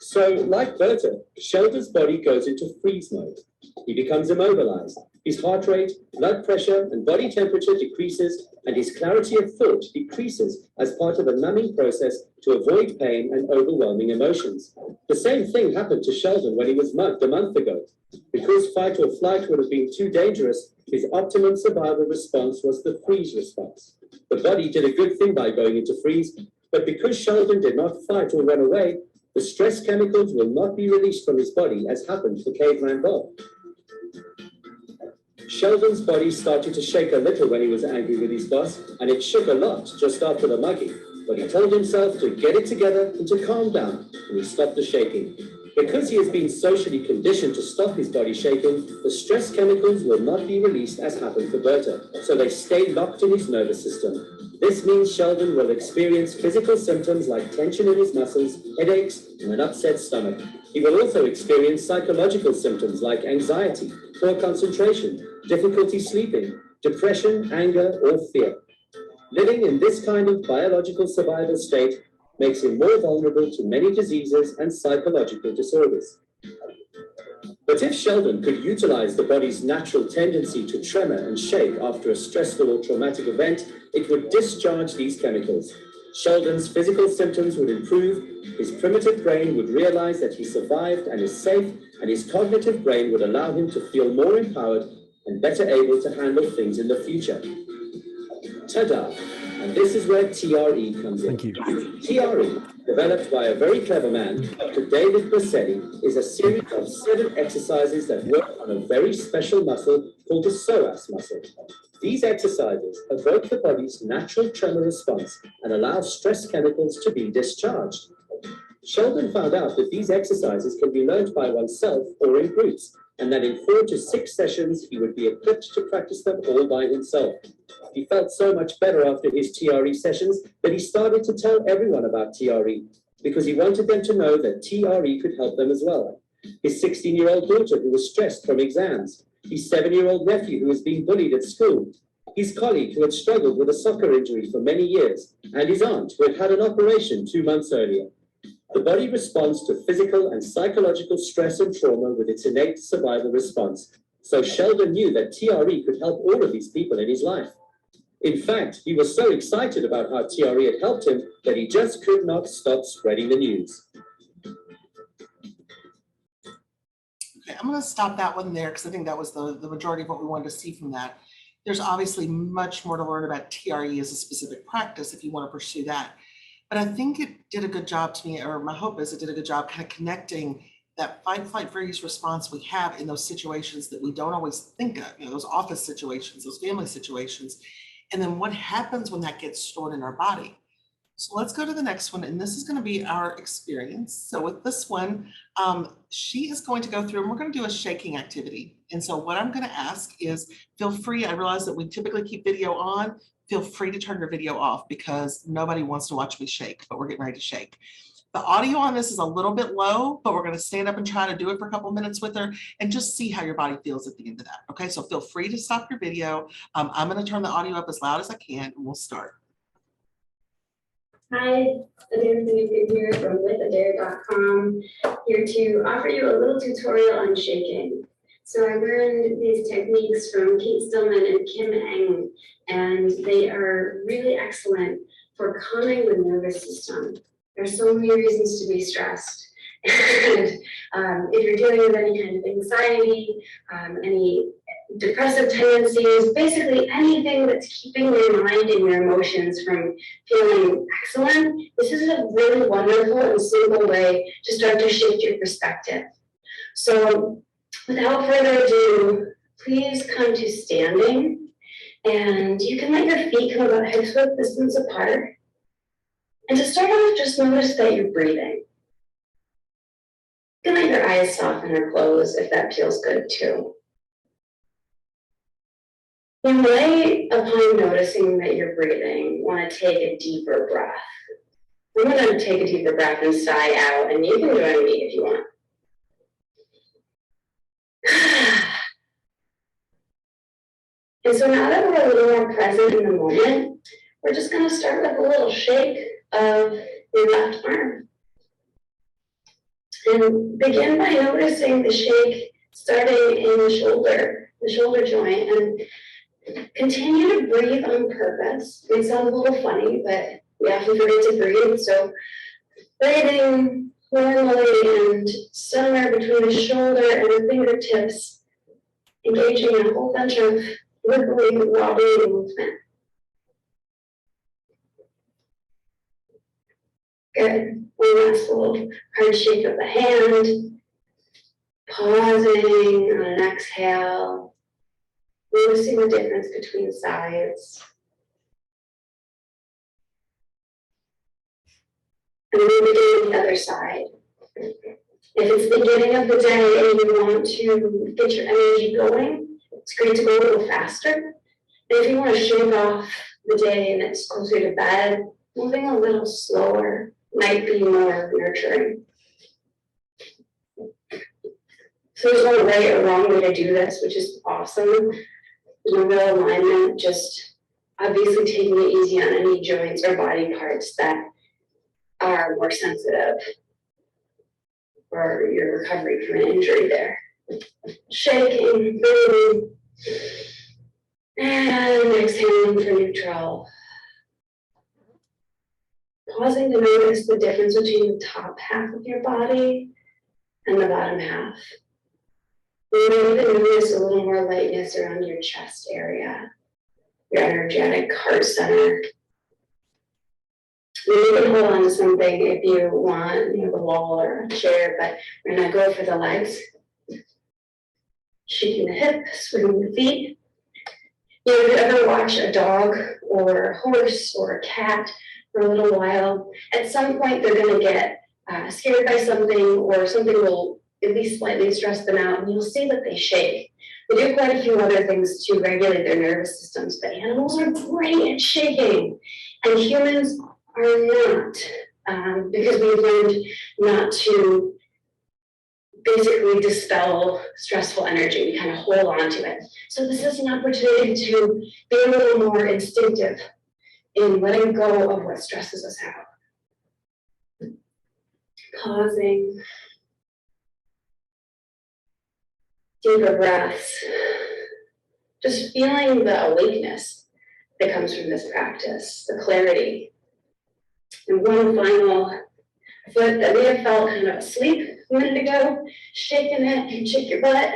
So, like Berta, Sheldon's body goes into freeze mode. He becomes immobilized. His heart rate, blood pressure, and body temperature decreases, and his clarity of thought decreases as part of a numbing process to avoid pain and overwhelming emotions. The same thing happened to Sheldon when he was mugged a month ago. Because fight or flight would have been too dangerous, his optimum survival response was the freeze response. The body did a good thing by going into freeze, but because Sheldon did not fight or run away, the stress chemicals will not be released from his body as happened for caveman Bob. Sheldon's body started to shake a little when he was angry with his boss, and it shook a lot just after the mugging. But he told himself to get it together and to calm down, and he stopped the shaking. Because he has been socially conditioned to stop his body shaking, the stress chemicals will not be released as happened for Berta, so they stay locked in his nervous system. This means Sheldon will experience physical symptoms like tension in his muscles, headaches, and an upset stomach. He will also experience psychological symptoms like anxiety, poor concentration, difficulty sleeping, depression, anger, or fear. Living in this kind of biological survival state makes him more vulnerable to many diseases and psychological disorders. But if Sheldon could utilize the body's natural tendency to tremor and shake after a stressful or traumatic event, it would discharge these chemicals. Sheldon's physical symptoms would improve, his primitive brain would realize that he survived and is safe, and his cognitive brain would allow him to feel more empowered and better able to handle things in the future. Ta-da! And this is where TRE comes in. Thank you. TRE, developed by a very clever man, Dr. David Bersetti, is a series of 7 exercises that work on a very special muscle called the psoas muscle. These exercises evoke the body's natural tremor response and allow stress chemicals to be discharged. Sheldon found out that these exercises can be learned by oneself or in groups, and that in 4 to 6 sessions, he would be equipped to practice them all by himself. He felt so much better after his TRE sessions that he started to tell everyone about TRE because he wanted them to know that TRE could help them as well. His 16-year-old daughter who was stressed from exams, his 7-year-old nephew who was being bullied at school, his colleague who had struggled with a soccer injury for many years, and his aunt who had had an operation 2 months earlier. The body responds to physical and psychological stress and trauma with its innate survival response. So Sheldon knew that TRE could help all of these people in his life. In fact, he was so excited about how TRE had helped him that he just could not stop spreading the news. Okay, I'm going to stop that one there because I think that was the majority of what we wanted to see from that. There's obviously much more to learn about TRE as a specific practice if you want to pursue that. But I think it did a good job to me, or my hope is it did a good job kind of connecting that fight, flight, freeze response we have in those situations that we don't always think of, those office situations, those family situations, and then what happens when that gets stored in our body. So let's go to the next one, and this is going to be our experience. So with this one, she is going to go through, and we're going to do a shaking activity. And so what I'm going to ask is, feel free, I realize that we typically keep video on, feel free to turn your video off because nobody wants to watch me shake, but we're getting ready to shake. The audio on this is a little bit low, but we're going to stand up and try to do it for a couple minutes with her and just see how your body feels at the end of that. Okay, so feel free to stop your video. I'm going to turn the audio up as loud as I can, and we'll start. Hi, Adair here from withadair.com, here to offer you a little tutorial on shaking. So I learned these techniques from Kate Stillman and Kim Eng, and they are really excellent for calming the nervous system. There's so many reasons to be stressed. And if you're dealing with any kind of anxiety, any depressive tendencies, basically anything that's keeping your mind and your emotions from feeling excellent, this is a really wonderful and simple way to start to shift your perspective. So without further ado, please come to standing, and you can let your feet come about hip-width distance apart. And to start off, just notice that you're breathing. You can let your eyes soften or close if that feels good too. You might, upon noticing that you're breathing, want to take a deeper breath. I'm going to take a deeper breath and sigh out, and you can join me if you want. And so now that we're a little more present in the moment, we're just going to start with a little shake of your left arm. And begin by noticing the shake starting in the shoulder joint, and continue to breathe on purpose. It sounds a little funny, but we often forget to breathe. So breathing normally and somewhere between the shoulder and the fingertips, engaging in a whole bunch of wiggling, wobbly movement. Good. One last little hard shake of the hand. Pausing on an exhale. Noticing the difference between sides. And then begin the other side. If it's the beginning of the day and you want to get your energy going, it's great to go a little faster. And if you want to shake off the day and it's closer to bed, moving a little slower might be more nurturing. So there's no right or wrong way to do this, which is awesome. There's no real alignment, just obviously taking it easy on any joints or body parts that are more sensitive for your recovery from an injury there. Shaking, breathing, and exhaling for neutral. Pausing to notice the difference between the top half of your body and the bottom half. You may even notice a little more lightness around your chest area, your energetic heart center. You can hold on to something if you want, the wall or a chair, but we're gonna go for the legs. Shaking the hips, swinging the feet. If you ever watch a dog or a horse or a cat for a little while, at some point they're gonna get scared by something, or something will at least slightly stress them out, and you'll see that they shake. They do quite a few other things to regulate their nervous systems, but animals are great at shaking, and humans are not, because we've learned not to basically dispel stressful energy. We kind of hold on to it. So this is an opportunity to be a little more instinctive in letting go of what stresses us out. Pausing. Deeper breaths. Just feeling the awakeness that comes from this practice, the clarity. And one final foot that we have felt kind of asleep a minute ago, shaking it, and shake your butt,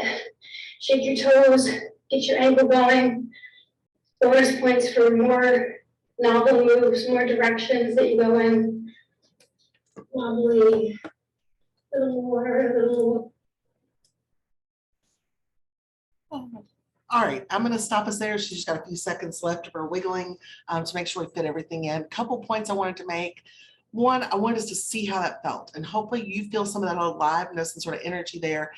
shake your toes, get your ankle going. Bonus points for more novel moves, more directions that you go in. Wobbly, a little more, a little. All right, I'm going to stop us there. She's got a few seconds left of her wiggling to make sure we fit everything in. Couple points I wanted to make. One, I wanted us to see how that felt, and hopefully you feel some of that aliveness and sort of energy there.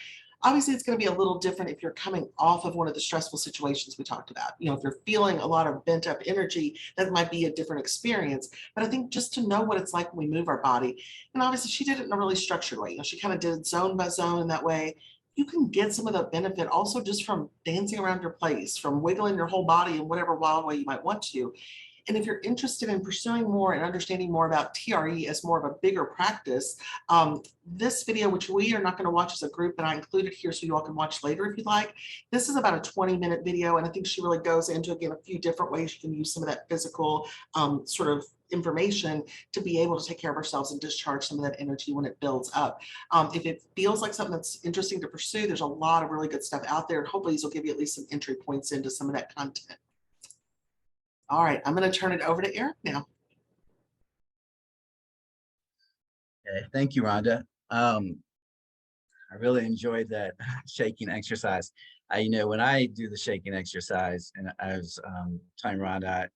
Obviously, it's going to be a little different if you're coming off of one of the stressful situations we talked about. If you're feeling a lot of bent up energy, that might be a different experience. But I think just to know what it's like when we move our body, and obviously she did it in a really structured way. She kind of did it zone by zone in that way. You can get some of the benefit also just from dancing around your place, from wiggling your whole body in whatever wild way you might want to. And if you're interested in pursuing more and understanding more about TRE as more of a bigger practice, this video, which we are not going to watch as a group, but I included here so you all can watch later if you'd like. This is about a 20-minute video, and I think she really goes into, again, a few different ways you can use some of that physical sort of information to be able to take care of ourselves and discharge some of that energy when it builds up. If it feels like something that's interesting to pursue, there's a lot of really good stuff out there, and hopefully these will give you at least some entry points into some of that content. All right, I'm going to turn it over to Eric now. Okay, thank you, Rhonda. I really enjoyed that shaking exercise. When I do the shaking exercise, and I was telling Rhonda,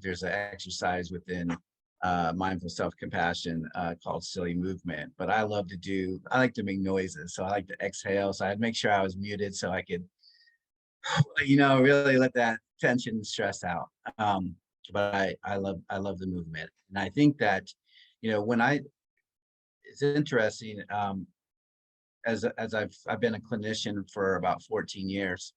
there's an exercise within mindful self-compassion called silly movement, but I like to make noises. So I like to exhale. So I'd make sure I was muted so I could really let that tension and stress out. But I love the movement. And I think that, it's interesting, as I've been a clinician for about 14 years,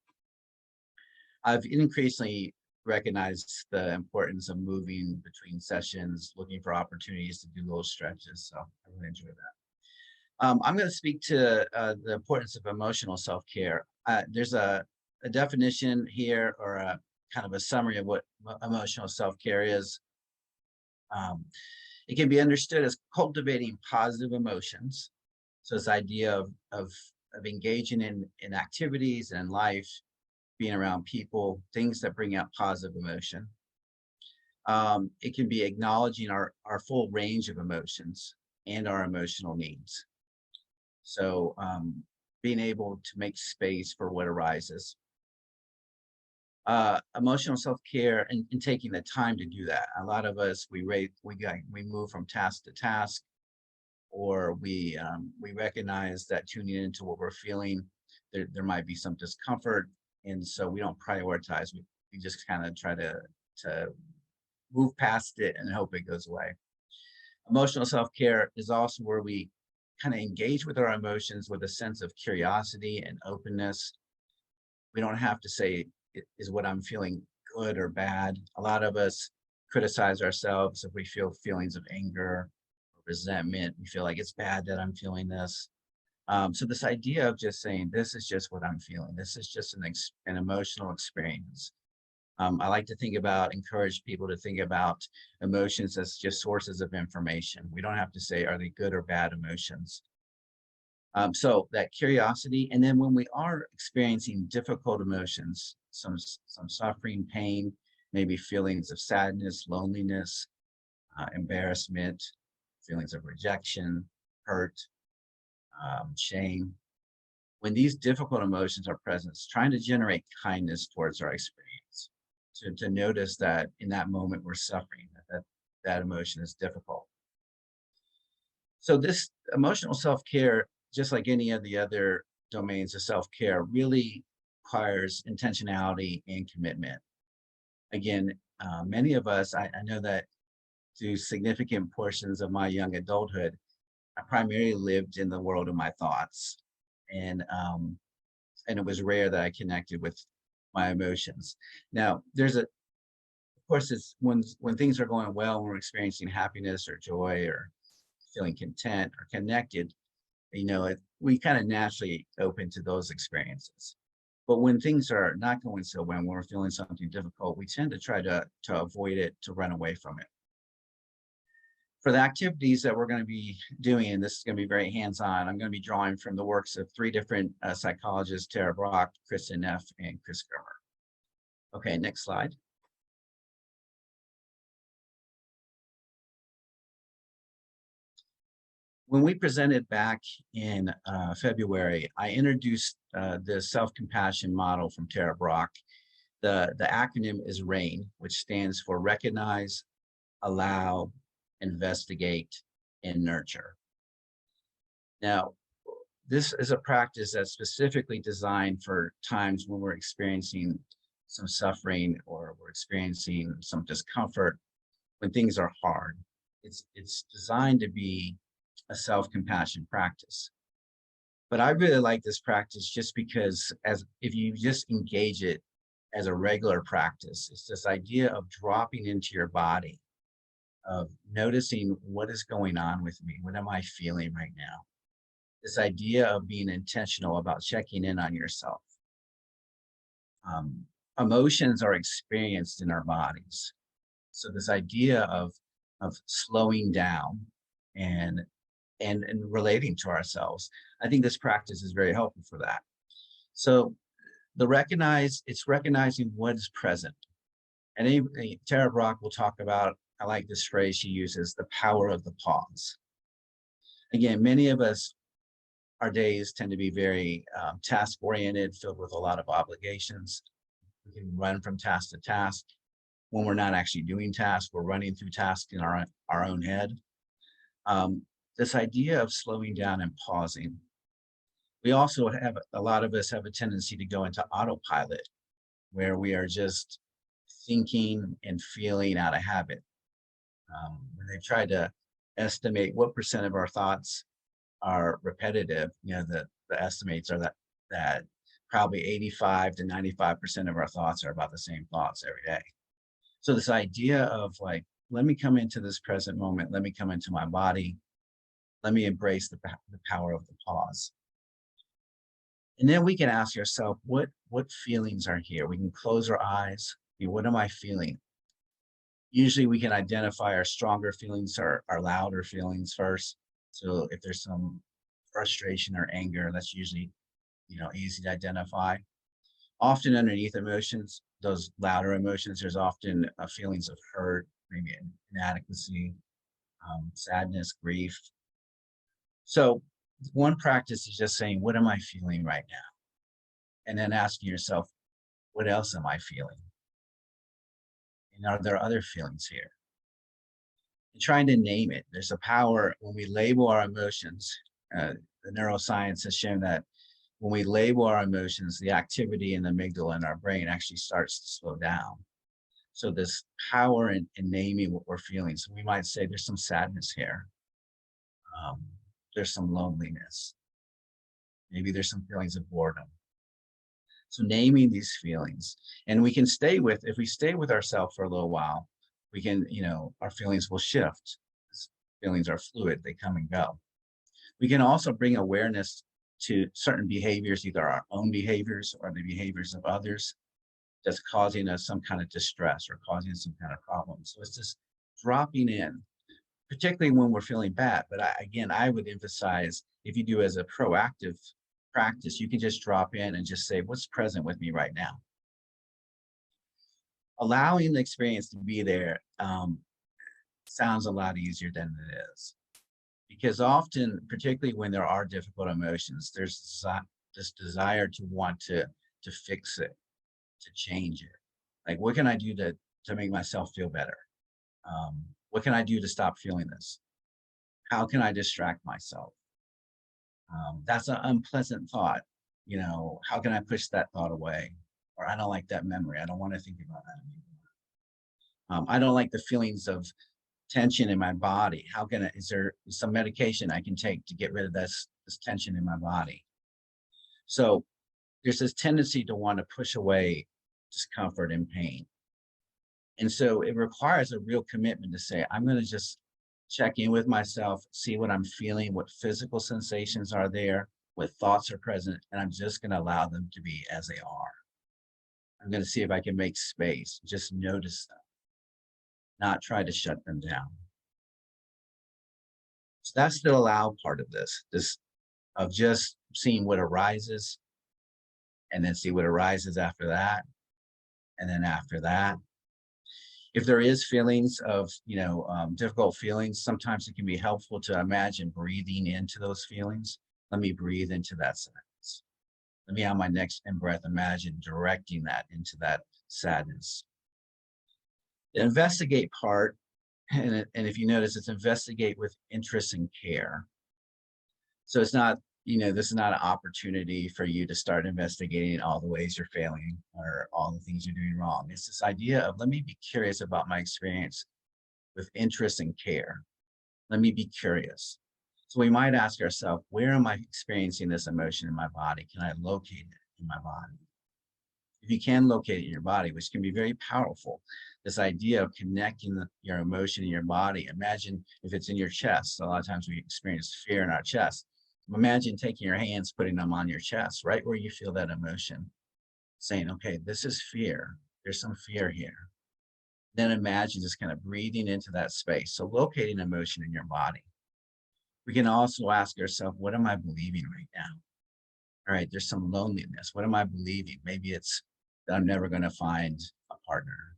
I've increasingly recognized the importance of moving between sessions, looking for opportunities to do little stretches. So I really enjoy that. I'm going to speak to the importance of emotional self-care. There's a definition here, or a kind of a summary of what emotional self-care is. It can be understood as cultivating positive emotions. So this idea of engaging in activities and life, being around people, things that bring out positive emotion. It can be acknowledging our full range of emotions and our emotional needs. So being able to make space for what arises. Emotional self-care and taking the time to do that. A lot of us, we move from task to task, or we recognize that tuning into what we're feeling, there might be some discomfort, and so we don't prioritize. We just kind of try to move past it and hope it goes away. Emotional self-care is also where we kind of engage with our emotions with a sense of curiosity and openness. We don't have to say, is what I'm feeling good or bad? A lot of us criticize ourselves if we feel feelings of anger or resentment. We feel like it's bad that I'm feeling this. So this idea of just saying, this is just what I'm feeling. This is just an emotional experience. I like to encourage people to think about emotions as just sources of information. We don't have to say, are they good or bad emotions? So that curiosity, and then when we are experiencing difficult emotions, some suffering, pain, maybe feelings of sadness, loneliness, embarrassment, feelings of rejection, hurt, shame. When these difficult emotions are present, it's trying to generate kindness towards our experience. To notice that in that moment we're suffering, that emotion is difficult. So this emotional self-care, just like any of the other domains of self-care, really requires intentionality and commitment. Again, many of us, I know that through significant portions of my young adulthood, I primarily lived in the world of my thoughts. And it was rare that I connected with my emotions. Now, of course, it's when things are going well, when we're experiencing happiness or joy or feeling content or connected, we kind of naturally open to those experiences. But when things are not going so well, when we're feeling something difficult, we tend to try to avoid it, to run away from it. For the activities that we're going to be doing, and this is going to be very hands-on, I'm going to be drawing from the works of 3 different psychologists, Tara Brach, Kristen Neff, and Chris Germer. Okay, next slide. When we presented back in February, I introduced the self-compassion model from Tara Brach. The acronym is RAIN, which stands for Recognize, Allow, Investigate, and Nurture. Now, this is a practice that's specifically designed for times when we're experiencing some suffering or we're experiencing some discomfort, when things are hard. It's designed to be a self-compassion practice. But I really like this practice just because if you just engage it as a regular practice, it's this idea of dropping into your body, of noticing what is going on with me. What am I feeling right now? This idea of being intentional about checking in on yourself. Emotions are experienced in our bodies. So this idea of slowing down and relating to ourselves, I think this practice is very helpful for that. So it's recognizing what is present. And Tara Brach will talk about, I like this phrase she uses, the power of the pause. Again, many of us, our days tend to be very task-oriented, filled with a lot of obligations. We can run from task to task. When we're not actually doing tasks, we're running through tasks in our own head. This idea of slowing down and pausing We also have, a lot of us have a tendency to go into autopilot, where we are just thinking and feeling out of habit. When they try to estimate what percent of our thoughts are repetitive, the estimates are that probably 85 to 95% of our thoughts are about the same thoughts every day. So this idea of like, let me come into this present moment, let me come into my body, let me embrace the power of the pause. And then we can ask ourselves, what feelings are here? We can close our eyes. What am I feeling? Usually we can identify our stronger feelings or our louder feelings first. So if there's some frustration or anger, that's usually, easy to identify. Often underneath emotions, those louder emotions, there's often feelings of hurt, maybe inadequacy, sadness, grief. So one practice is just saying, what am I feeling right now? And then asking yourself, what else am I feeling? And are there other feelings here? And trying to name it. There's a power when we label our emotions. The neuroscience has shown that when we label our emotions, the activity in the amygdala in our brain actually starts to slow down. So this power in naming what we're feeling. So we might say there's some sadness here. There's some loneliness. Maybe there's some feelings of boredom. So naming these feelings, and we can if we stay with ourselves for a little while, we can, our feelings will shift. Feelings are fluid, they come and go. We can also bring awareness to certain behaviors, either our own behaviors or the behaviors of others, that's causing us some kind of distress or causing some kind of problem. So it's just dropping in, particularly when we're feeling bad. But I would emphasize, if you do as a proactive practice, you can just drop in and just say, what's present with me right now? Allowing the experience to be there sounds a lot easier than it is. Because often, particularly when there are difficult emotions, there's this desire to want to fix it, to change it. Like, what can I do to make myself feel better? What can I do to stop feeling this? How can I distract myself? That's an unpleasant thought. How can I push that thought away? Or I don't like that memory. I don't want to think about that anymore. I don't like the feelings of tension in my body. Is there some medication I can take to get rid of this tension in my body? So there's this tendency to want to push away discomfort and pain. And so it requires a real commitment to say, I'm going to just check in with myself, see what I'm feeling, what physical sensations are there, what thoughts are present, and I'm just going to allow them to be as they are. I'm going to see if I can make space, just notice them, not try to shut them down. So that's the allow part of this of just seeing what arises, and then see what arises after that, and then after that. If there is feelings of, difficult feelings, sometimes it can be helpful to imagine breathing into those feelings. Let me breathe into that sadness. Let me, on my next in-breath, imagine directing that into that sadness. The investigate part, and if you notice, it's investigate with interest and care. So it's not, this is not an opportunity for you to start investigating all the ways you're failing or all the things you're doing wrong. It's this idea of, let me be curious about my experience with interest and care. Let me be curious. So we might ask ourselves, where am I experiencing this emotion in my body? Can I locate it in my body? If you can locate it in your body, which can be very powerful, this idea of connecting your emotion in your body. Imagine if it's in your chest. So a lot of times we experience fear in our chest. Imagine taking your hands, putting them on your chest, right where you feel that emotion, saying, okay, this is fear. There's some fear here. Then imagine just kind of breathing into that space. So locating emotion in your body. We can also ask ourselves, what am I believing right now? All right, there's some loneliness. What am I believing? Maybe it's that I'm never going to find a partner.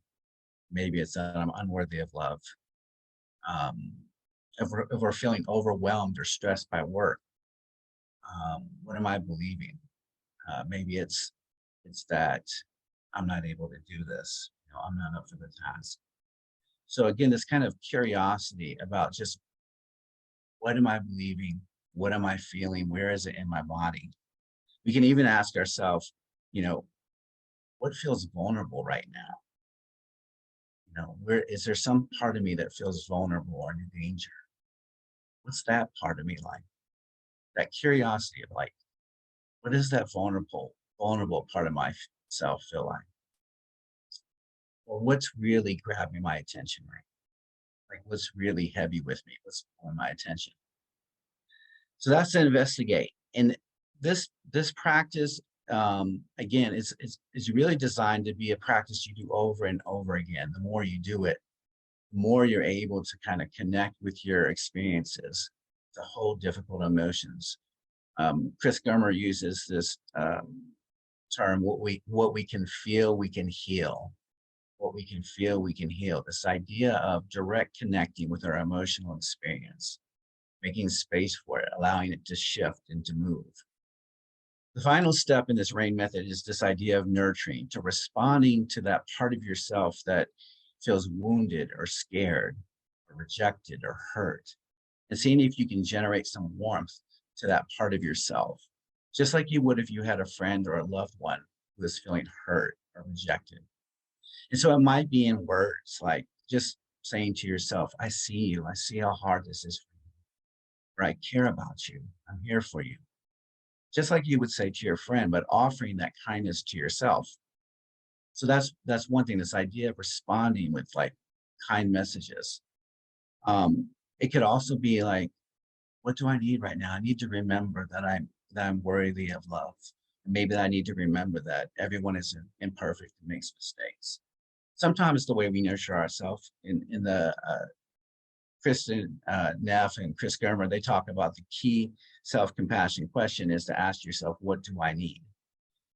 Maybe it's that I'm unworthy of love. If we're feeling overwhelmed or stressed by work, what am I believing? Maybe it's that I'm not able to do this. I'm not up for the task. So again, this kind of curiosity about just, what am I believing? What am I feeling? Where is it in my body? We can even ask ourselves, what feels vulnerable right now? Where is there some part of me that feels vulnerable or in danger? What's that part of me like? That curiosity of like, what does that vulnerable part of myself feel like? Or what's really grabbing my attention right now? Like what's really heavy with me? What's pulling my attention? So that's to investigate. And this practice, again, is really designed to be a practice you do over and over again. The more you do it, the more you're able to kind of connect with your experiences, the whole difficult emotions. Chris Gummer uses this term, what we can feel, we can heal. What we can feel, we can heal. This idea of direct connecting with our emotional experience, making space for it, allowing it to shift and to move. The final step in this RAIN method is this idea of nurturing, to responding to that part of yourself that feels wounded or scared or rejected or hurt, and seeing if you can generate some warmth to that part of yourself, just like you would if you had a friend or a loved one who was feeling hurt or rejected. And so it might be in words like just saying to yourself, I see you, I see how hard this is for you, or I care about you, I'm here for you. Just like you would say to your friend, but offering that kindness to yourself. So that's one thing, this idea of responding with like kind messages. It could also be like, what do I need right now? I need to remember that I'm worthy of love. Maybe I need to remember that everyone is imperfect and makes mistakes. Sometimes the way we nurture ourselves in the Kristen Neff and Chris Germer, they talk about the key self-compassion question is to ask yourself, what do I need?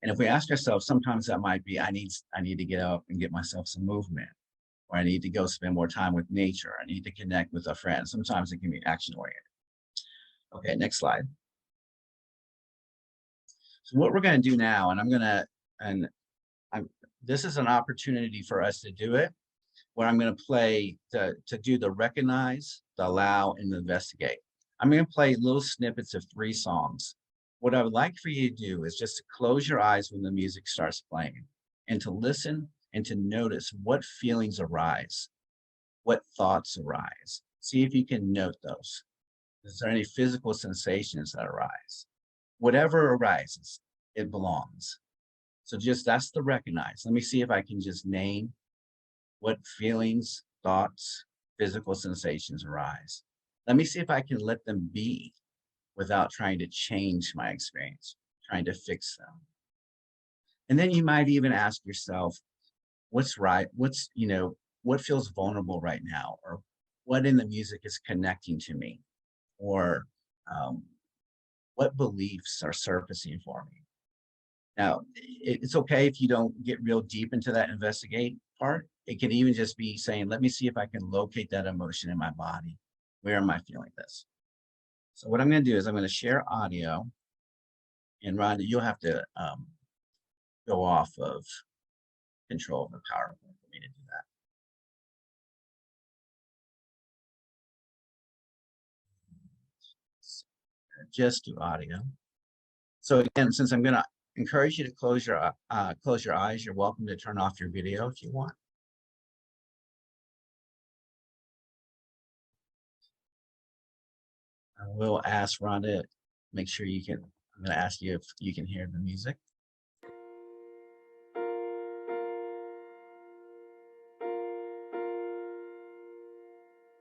And if we ask ourselves, sometimes that might be, I need to get up and get myself some movement, or I need to go spend more time with nature. I need to connect with a friend. Sometimes it can be action oriented. Okay, next slide. So what we're going to do now, this is an opportunity for us to do it, where I'm going to play to do the recognize, the allow, and the investigate. I'm going to play little snippets of 3 songs. What I would like for you to do is just to close your eyes when the music starts playing and to listen and to notice what feelings arise, what thoughts arise. See if you can note those. Is there any physical sensations that arise? Whatever arises, it belongs. So that's the recognize. Let me see if I can just name what feelings, thoughts, physical sensations arise. Let me see if I can let them be without trying to change my experience, trying to fix them. And then you might even ask yourself, what's right? What feels vulnerable right now? Or what in the music is connecting to me? Or what beliefs are surfacing for me? Now, it's okay if you don't get real deep into that investigate part. It can even just be saying, let me see if I can locate that emotion in my body. Where am I feeling this? So what I'm going to do is I'm going to share audio. And Rhonda, you'll have to go off of control of the PowerPoint for me to do that. Just do audio. So again, since I'm going to encourage you to close your eyes, you're welcome to turn off your video if you want. I will ask Rhonda, make sure you can, I'm going to ask you if you can hear the music.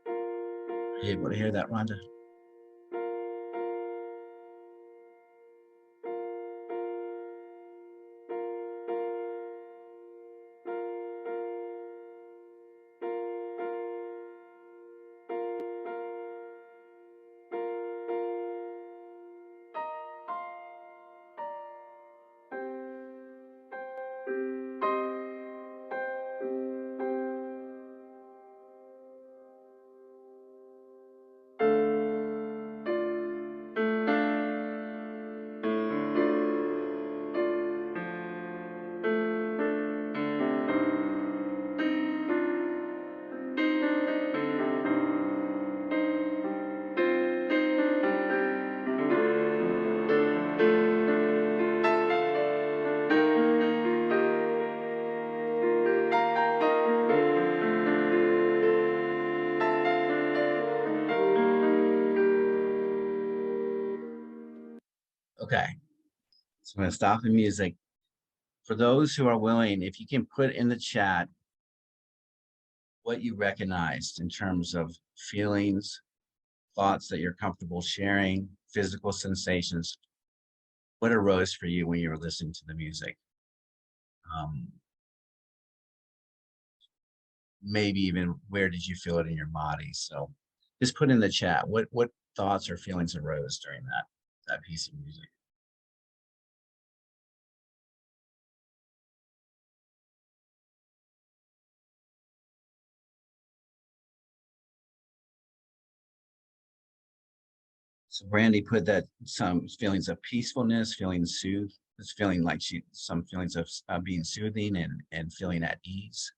Are you able to hear that, Rhonda? Okay, so I'm going to stop the music. For those who are willing, if you can put in the chat what you recognized in terms of feelings, thoughts that you're comfortable sharing, physical sensations, what arose for you when you were listening to the music? Maybe even where did you feel it in your body? So just put in the chat what thoughts or feelings arose during that piece of music. So Brandy put that some feelings of peacefulness, feeling soothed, it's feeling like some feelings of being soothing and feeling at ease.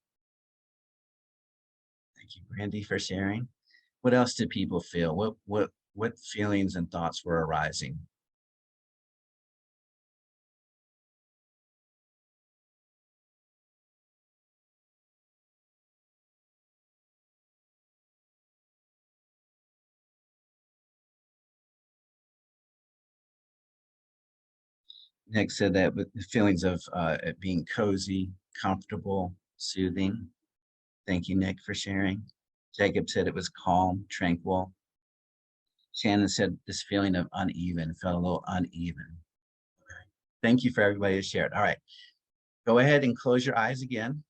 Thank you, Brandy, for sharing. What else did people feel? What feelings and thoughts were arising? Nick said that with the feelings of it being cozy, comfortable, soothing. Thank you, Nick, for sharing. Jacob said it was calm, tranquil. Shannon said this feeling of uneven, felt a little uneven. Okay. Thank you for everybody who shared. All right, go ahead and close your eyes again.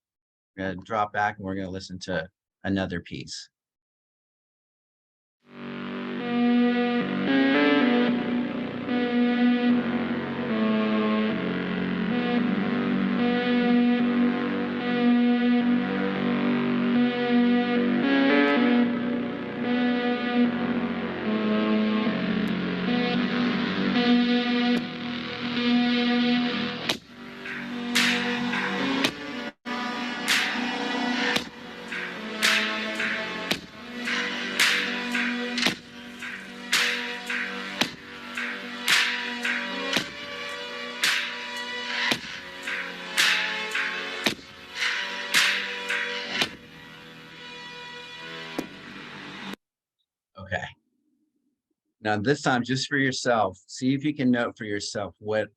We're gonna drop back and we're gonna listen to another piece. Okay. Now this time, just for yourself, see if you can note for yourself what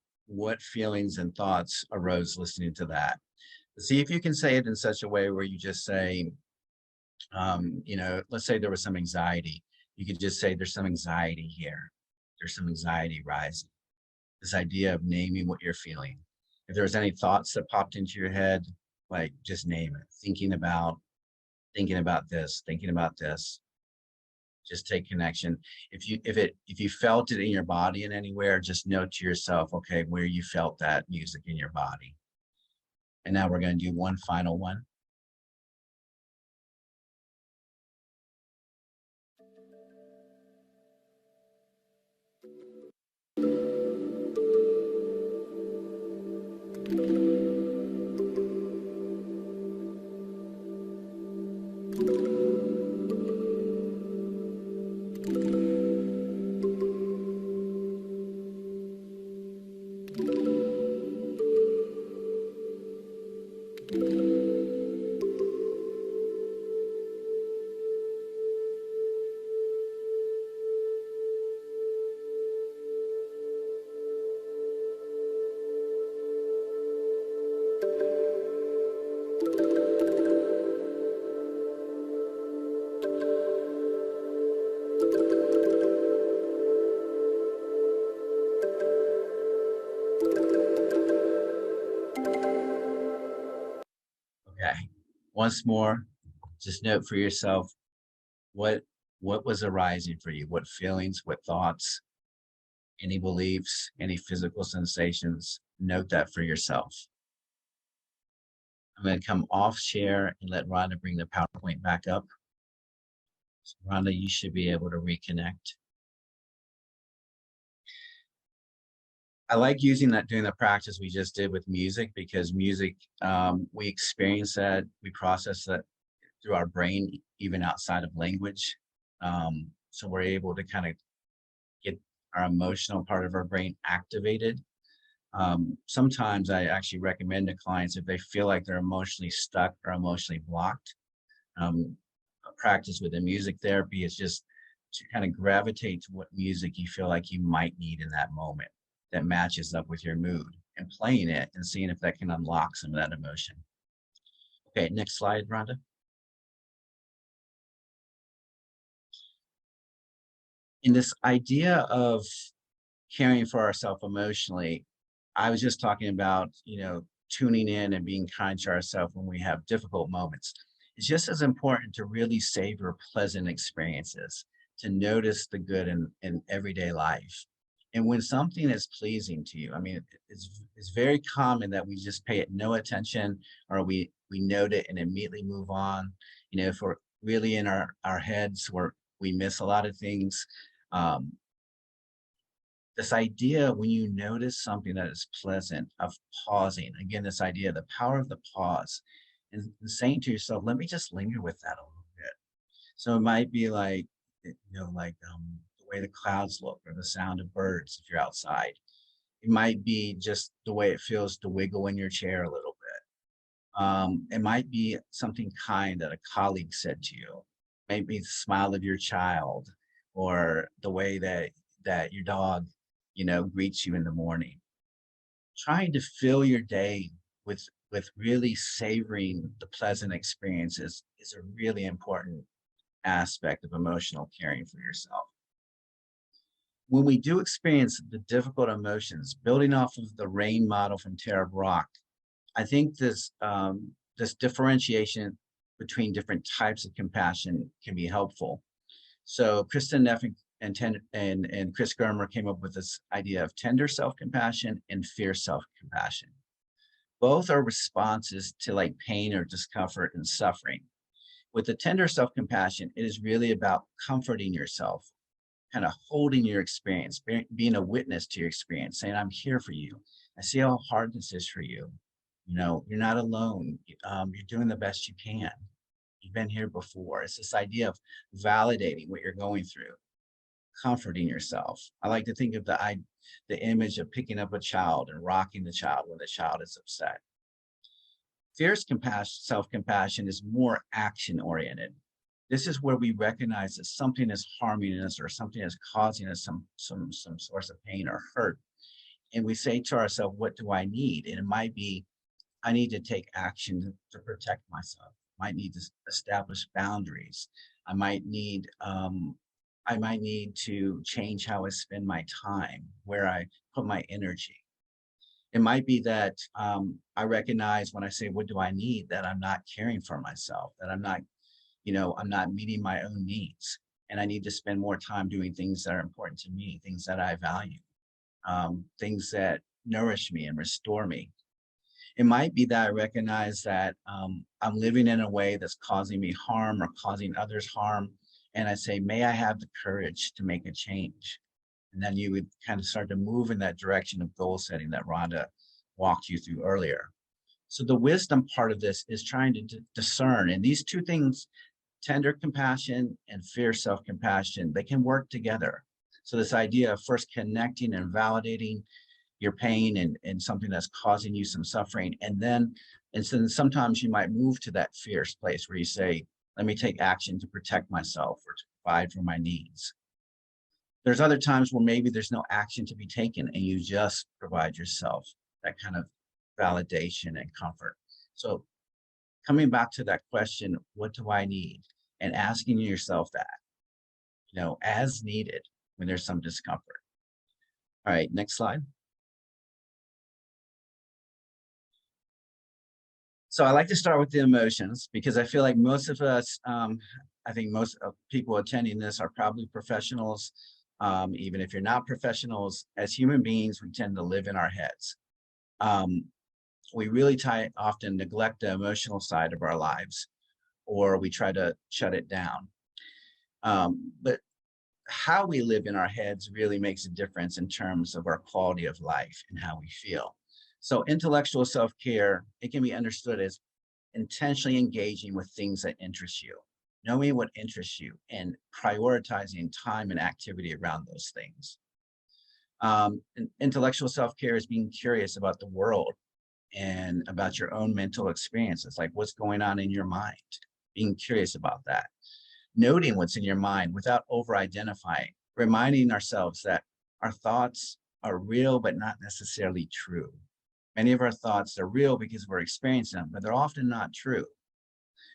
feelings and thoughts arose listening to that. See if you can say it in such a way where you just say, you know, let's say there was some anxiety. You could just say there's some anxiety here. There's some anxiety rising. This idea of naming what you're feeling. If there's any thoughts that popped into your head, like just name it. Thinking about this, thinking about this. Just take connection. If you felt it in your body in anywhere, just note to yourself, okay, where you felt that music in your body. And now we're going to do one final one. Okay, once more, just note for yourself what was arising for you, what feelings, what thoughts, any beliefs, any physical sensations. Note that for yourself. I'm going to come off share and let Rhonda bring the PowerPoint back up. So Rhonda, you should be able to reconnect. I like using that during the practice we just did with music, because music, we experience that, we process that through our brain, even outside of language. So we're able to kind of get our emotional part of our brain activated. Sometimes I actually recommend to clients, if they feel like they're emotionally stuck or emotionally blocked, a practice with the music therapy is just to kind of gravitate to what music you feel like you might need in that moment. that matches up with your mood and playing it and seeing if that can unlock some of that emotion. Okay, next slide, Rhonda. In this idea of caring for ourselves emotionally, I was just talking about, tuning in and being kind to ourselves when we have difficult moments. It's just as important to really savor pleasant experiences, to notice the good in everyday life. And when something is pleasing to you, I mean, it's very common that we just pay it no attention, or we note it and immediately move on. If we're really in our heads, we miss a lot of things. This idea, when you notice something that is pleasant, of pausing, again, this idea, the power of the pause, and saying to yourself, let me just linger with that a little bit. So it might be like, the way the clouds look, or the sound of birds if you're outside. It might be just the way it feels to wiggle in your chair a little bit. It might be something kind that a colleague said to you. Maybe the smile of your child, or the way that your dog, greets you in the morning. Trying to fill your day with really savoring the pleasant experiences is a really important aspect of emotional caring for yourself. When we do experience the difficult emotions, building off of the RAIN model from Tara Brach, I think this differentiation between different types of compassion can be helpful. So Kristen Neff and Chris Germer came up with this idea of tender self-compassion and fierce self-compassion. Both are responses to like pain or discomfort and suffering. With the tender self-compassion, it is really about comforting yourself, kind of holding your experience, being a witness to your experience, saying, I'm here for you. I see how hard this is for you. You're not alone. You're doing the best you can. You've been here before. It's this idea of validating what you're going through, comforting yourself. I like to think of the image of picking up a child and rocking the child when the child is upset. Fierce self-compassion is more action-oriented. This is where we recognize that something is harming us, or something is causing us some source of pain or hurt. And we say to ourselves, what do I need? And it might be, I need to take action to protect myself. I might need to establish boundaries. I might need to change how I spend my time, where I put my energy. It might be that I recognize when I say, what do I need, that I'm not caring for myself, that I'm not meeting my own needs. And I need to spend more time doing things that are important to me, things that I value, things that nourish me and restore me. It might be that I recognize that I'm living in a way that's causing me harm or causing others harm. And I say, may I have the courage to make a change? And then you would kind of start to move in that direction of goal setting that Rhonda walked you through earlier. So the wisdom part of this is trying to discern. And these two things, tender compassion and fierce self-compassion, they can work together. So this idea of first connecting and validating your pain and something that's causing you some suffering. And then sometimes you might move to that fierce place where you say, let me take action to protect myself or to provide for my needs. There's other times where maybe there's no action to be taken and you just provide yourself that kind of validation and comfort. So coming back to that question, what do I need? And asking yourself that, as needed when there's some discomfort. All right, next slide. So I like to start with the emotions because I feel like most of us, I think most of people attending this are probably professionals. Even if you're not professionals, as human beings, we tend to live in our heads. We really often neglect the emotional side of our lives, or we try to shut it down. But how we live in our heads really makes a difference in terms of our quality of life and how we feel. So intellectual self-care, it can be understood as intentionally engaging with things that interest you, knowing what interests you, and prioritizing time and activity around those things. And intellectual self-care is being curious about the world and about your own mental experiences, like what's going on in your mind, being curious about that. Noting what's in your mind without over-identifying, reminding ourselves that our thoughts are real, but not necessarily true. Many of our thoughts are real because we're experiencing them, but they're often not true.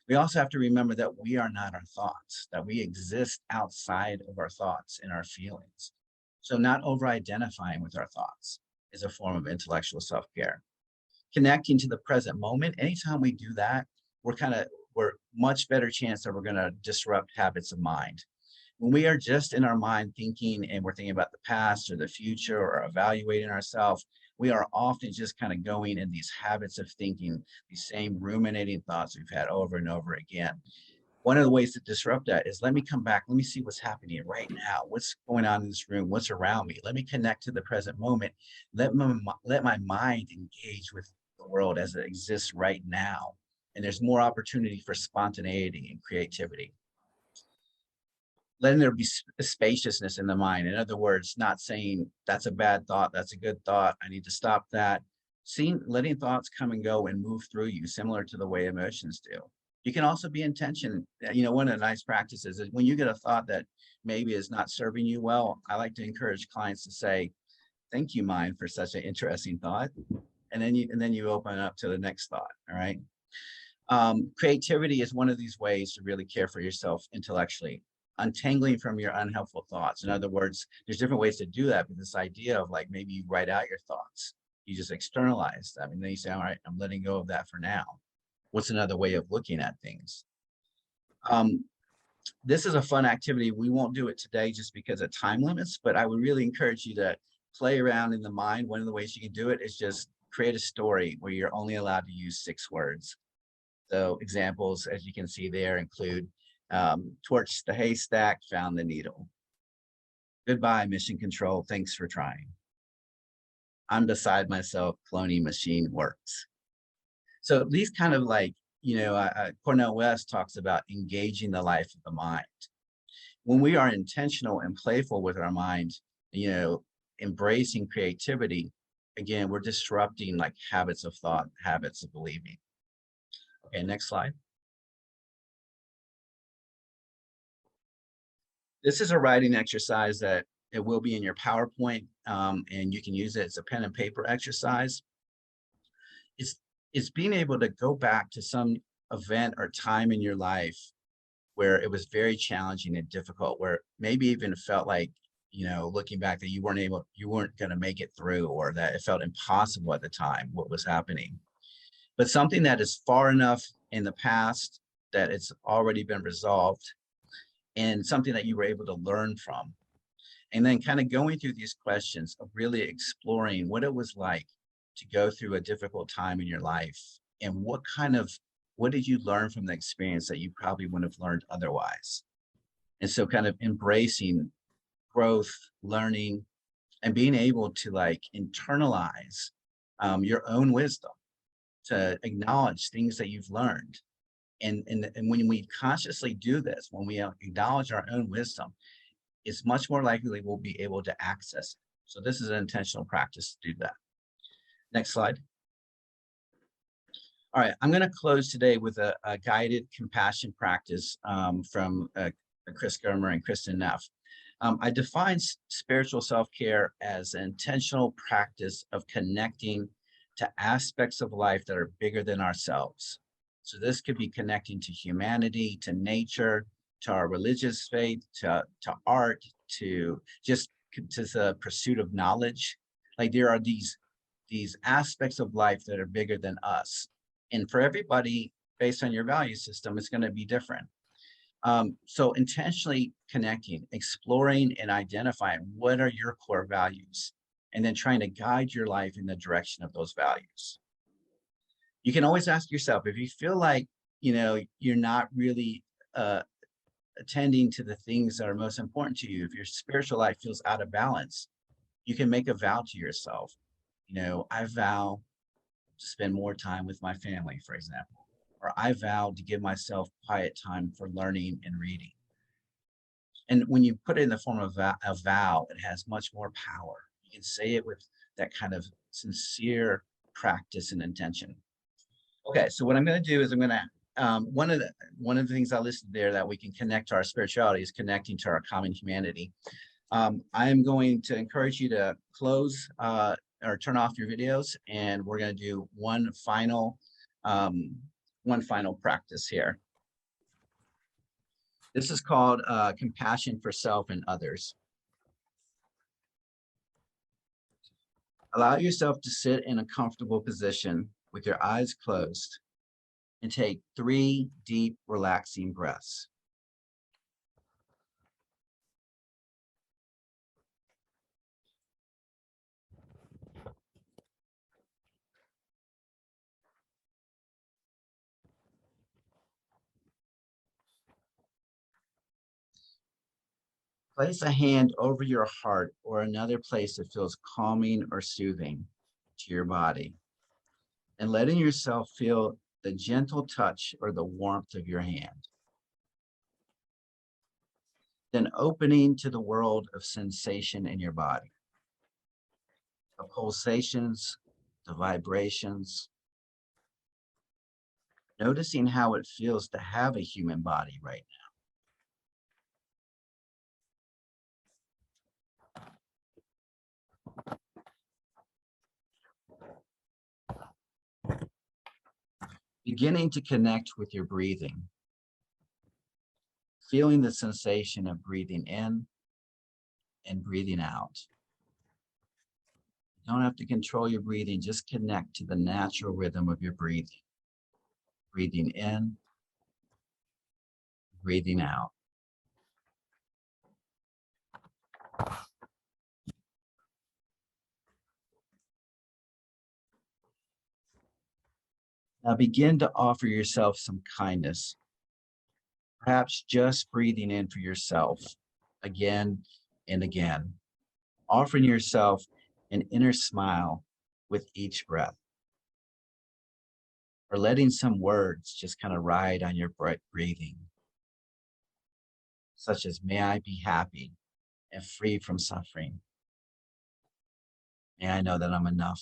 We also have to remember that we are not our thoughts, that we exist outside of our thoughts and our feelings. So not over-identifying with our thoughts is a form of intellectual self-care. Connecting to the present moment, anytime we do that, we're much better chance that we're going to disrupt habits of mind. When we are just in our mind thinking and we're thinking about the past or the future or evaluating ourselves, we are often just kind of going in these habits of thinking, these same ruminating thoughts we've had over and over again. One of the ways to disrupt that is let me come back, let me see what's happening right now, what's going on in this room, what's around me. Let me connect to the present moment. Let my mind engage with the world as it exists right now. And there's more opportunity for spontaneity and creativity. Letting there be spaciousness in the mind. In other words, not saying that's a bad thought, that's a good thought, I need to stop that. Letting thoughts come and go and move through you, similar to the way emotions do. You can also be intention. One of the nice practices is when you get a thought that maybe is not serving you well, I like to encourage clients to say, thank you, mind, for such an interesting thought. And then you open up to the next thought, all right? Creativity is one of these ways to really care for yourself intellectually. Untangling from your unhelpful thoughts. In other words, there's different ways to do that, but this idea of like maybe you write out your thoughts, you just externalize them, and then you say, all right, I'm letting go of that for now. What's another way of looking at things? This is a fun activity. We won't do it today just because of time limits, but I would really encourage you to play around in the mind. One of the ways you can do it is just create a story where you're only allowed to use 6 words. So examples, as you can see there, include torched the haystack, found the needle. Goodbye, mission control, thanks for trying. I'm beside myself, cloning machine works. So these kind of like, Cornel West talks about engaging the life of the mind. When we are intentional and playful with our mind, embracing creativity, again, we're disrupting like habits of thought, habits of believing. Okay, next slide. This is a writing exercise that it will be in your PowerPoint, and you can use it as a pen and paper exercise. It's being able to go back to some event or time in your life where it was very challenging and difficult, where maybe even felt like, looking back that you weren't going to make it through, or that it felt impossible at the time what was happening. But something that is far enough in the past that it's already been resolved, and something that you were able to learn from. And then kind of going through these questions of really exploring what it was like to go through a difficult time in your life, and what did you learn from the experience that you probably wouldn't have learned otherwise. And so kind of embracing growth, learning, and being able to like internalize your own wisdom, to acknowledge things that you've learned. And when we consciously do this, when we acknowledge our own wisdom, it's much more likely we'll be able to access it. So this is an intentional practice to do that. Next slide. All right, I'm going to close today with a guided compassion practice from Chris Germer and Kristen Neff. I define spiritual self-care as an intentional practice of connecting to aspects of life that are bigger than ourselves. So this could be connecting to humanity, to nature, to our religious faith, to art, to the pursuit of knowledge. Like there are these aspects of life that are bigger than us. And for everybody, based on your value system, it's going to be different. So intentionally connecting, exploring, and identifying what are your core values, and then trying to guide your life in the direction of those values. You can always ask yourself, if you feel like, you're not really attending to the things that are most important to you, if your spiritual life feels out of balance, you can make a vow to yourself. I vow to spend more time with my family, for example, or I vow to give myself quiet time for learning and reading. And when you put it in the form of a vow, it has much more power. You can say it with that kind of sincere practice and intention. Okay, so what I'm going to do is I'm going to, one of the things I listed there that we can connect to our spirituality is connecting to our common humanity. I am going to encourage you to close or turn off your videos, and we're going to do one final practice here. This is called compassion for self and others. Allow yourself to sit in a comfortable position with your eyes closed and take 3 deep, relaxing breaths. Place a hand over your heart or another place that feels calming or soothing to your body, and letting yourself feel the gentle touch or the warmth of your hand. Then opening to the world of sensation in your body, the pulsations, the vibrations, noticing how it feels to have a human body right now. Beginning to connect with your breathing, feeling the sensation of breathing in and breathing out. You don't have to control your breathing, just connect to the natural rhythm of your breathing. Breathing in, breathing out. Now begin to offer yourself some kindness. Perhaps just breathing in for yourself again and again, offering yourself an inner smile with each breath, or letting some words just kind of ride on your breathing, such as, may I be happy and free from suffering. May I know that I'm enough.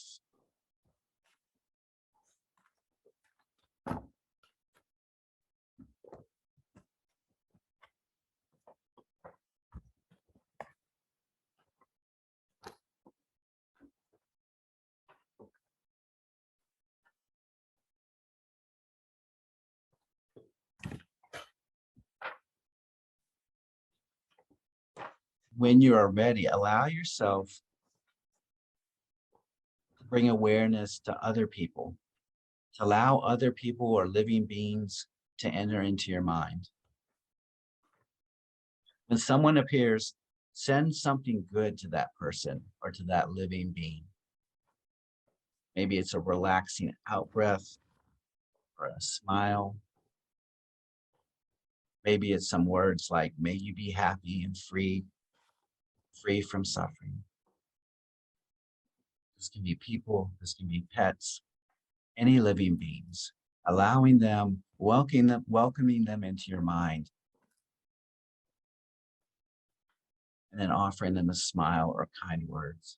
When you are ready, allow yourself to bring awareness to other people, to allow other people or living beings to enter into your mind. When someone appears, send something good to that person or to that living being. Maybe it's a relaxing out breath or a smile. Maybe it's some words like, may you be happy and free from suffering. This can be people, this can be pets, any living beings, allowing them, welcoming them into your mind, and then offering them a smile or kind words.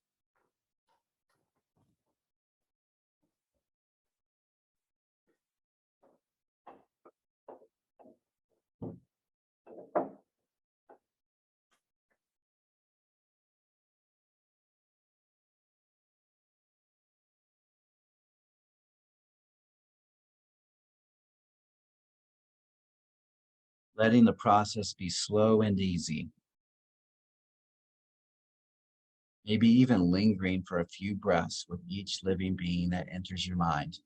Letting the process be slow and easy. Maybe even lingering for a few breaths with each living being that enters your mind.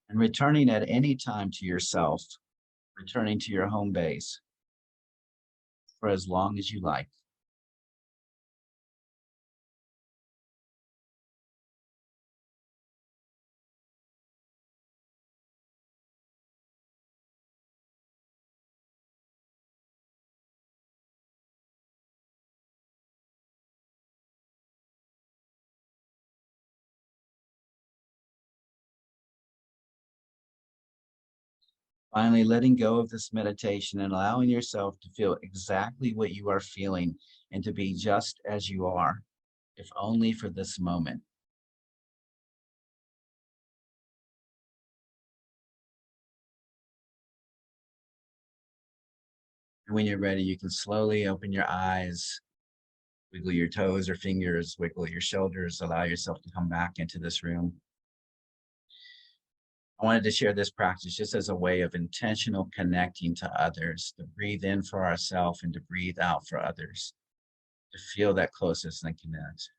And returning at any time to yourself, returning to your home base for as long as you like. Finally, letting go of this meditation and allowing yourself to feel exactly what you are feeling and to be just as you are, if only for this moment. And when you're ready, you can slowly open your eyes, wiggle your toes or fingers, wiggle your shoulders, allow yourself to come back into this room. I wanted to share this practice just as a way of intentional connecting to others, to breathe in for ourselves and to breathe out for others, to feel that closeness and connect.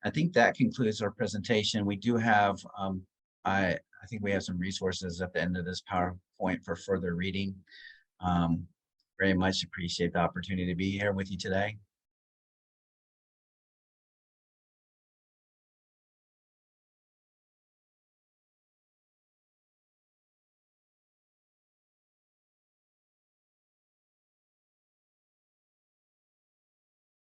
I think that concludes our presentation. We do have, I think we have some resources at the end of this PowerPoint for further reading. Very much appreciate the opportunity to be here with you today.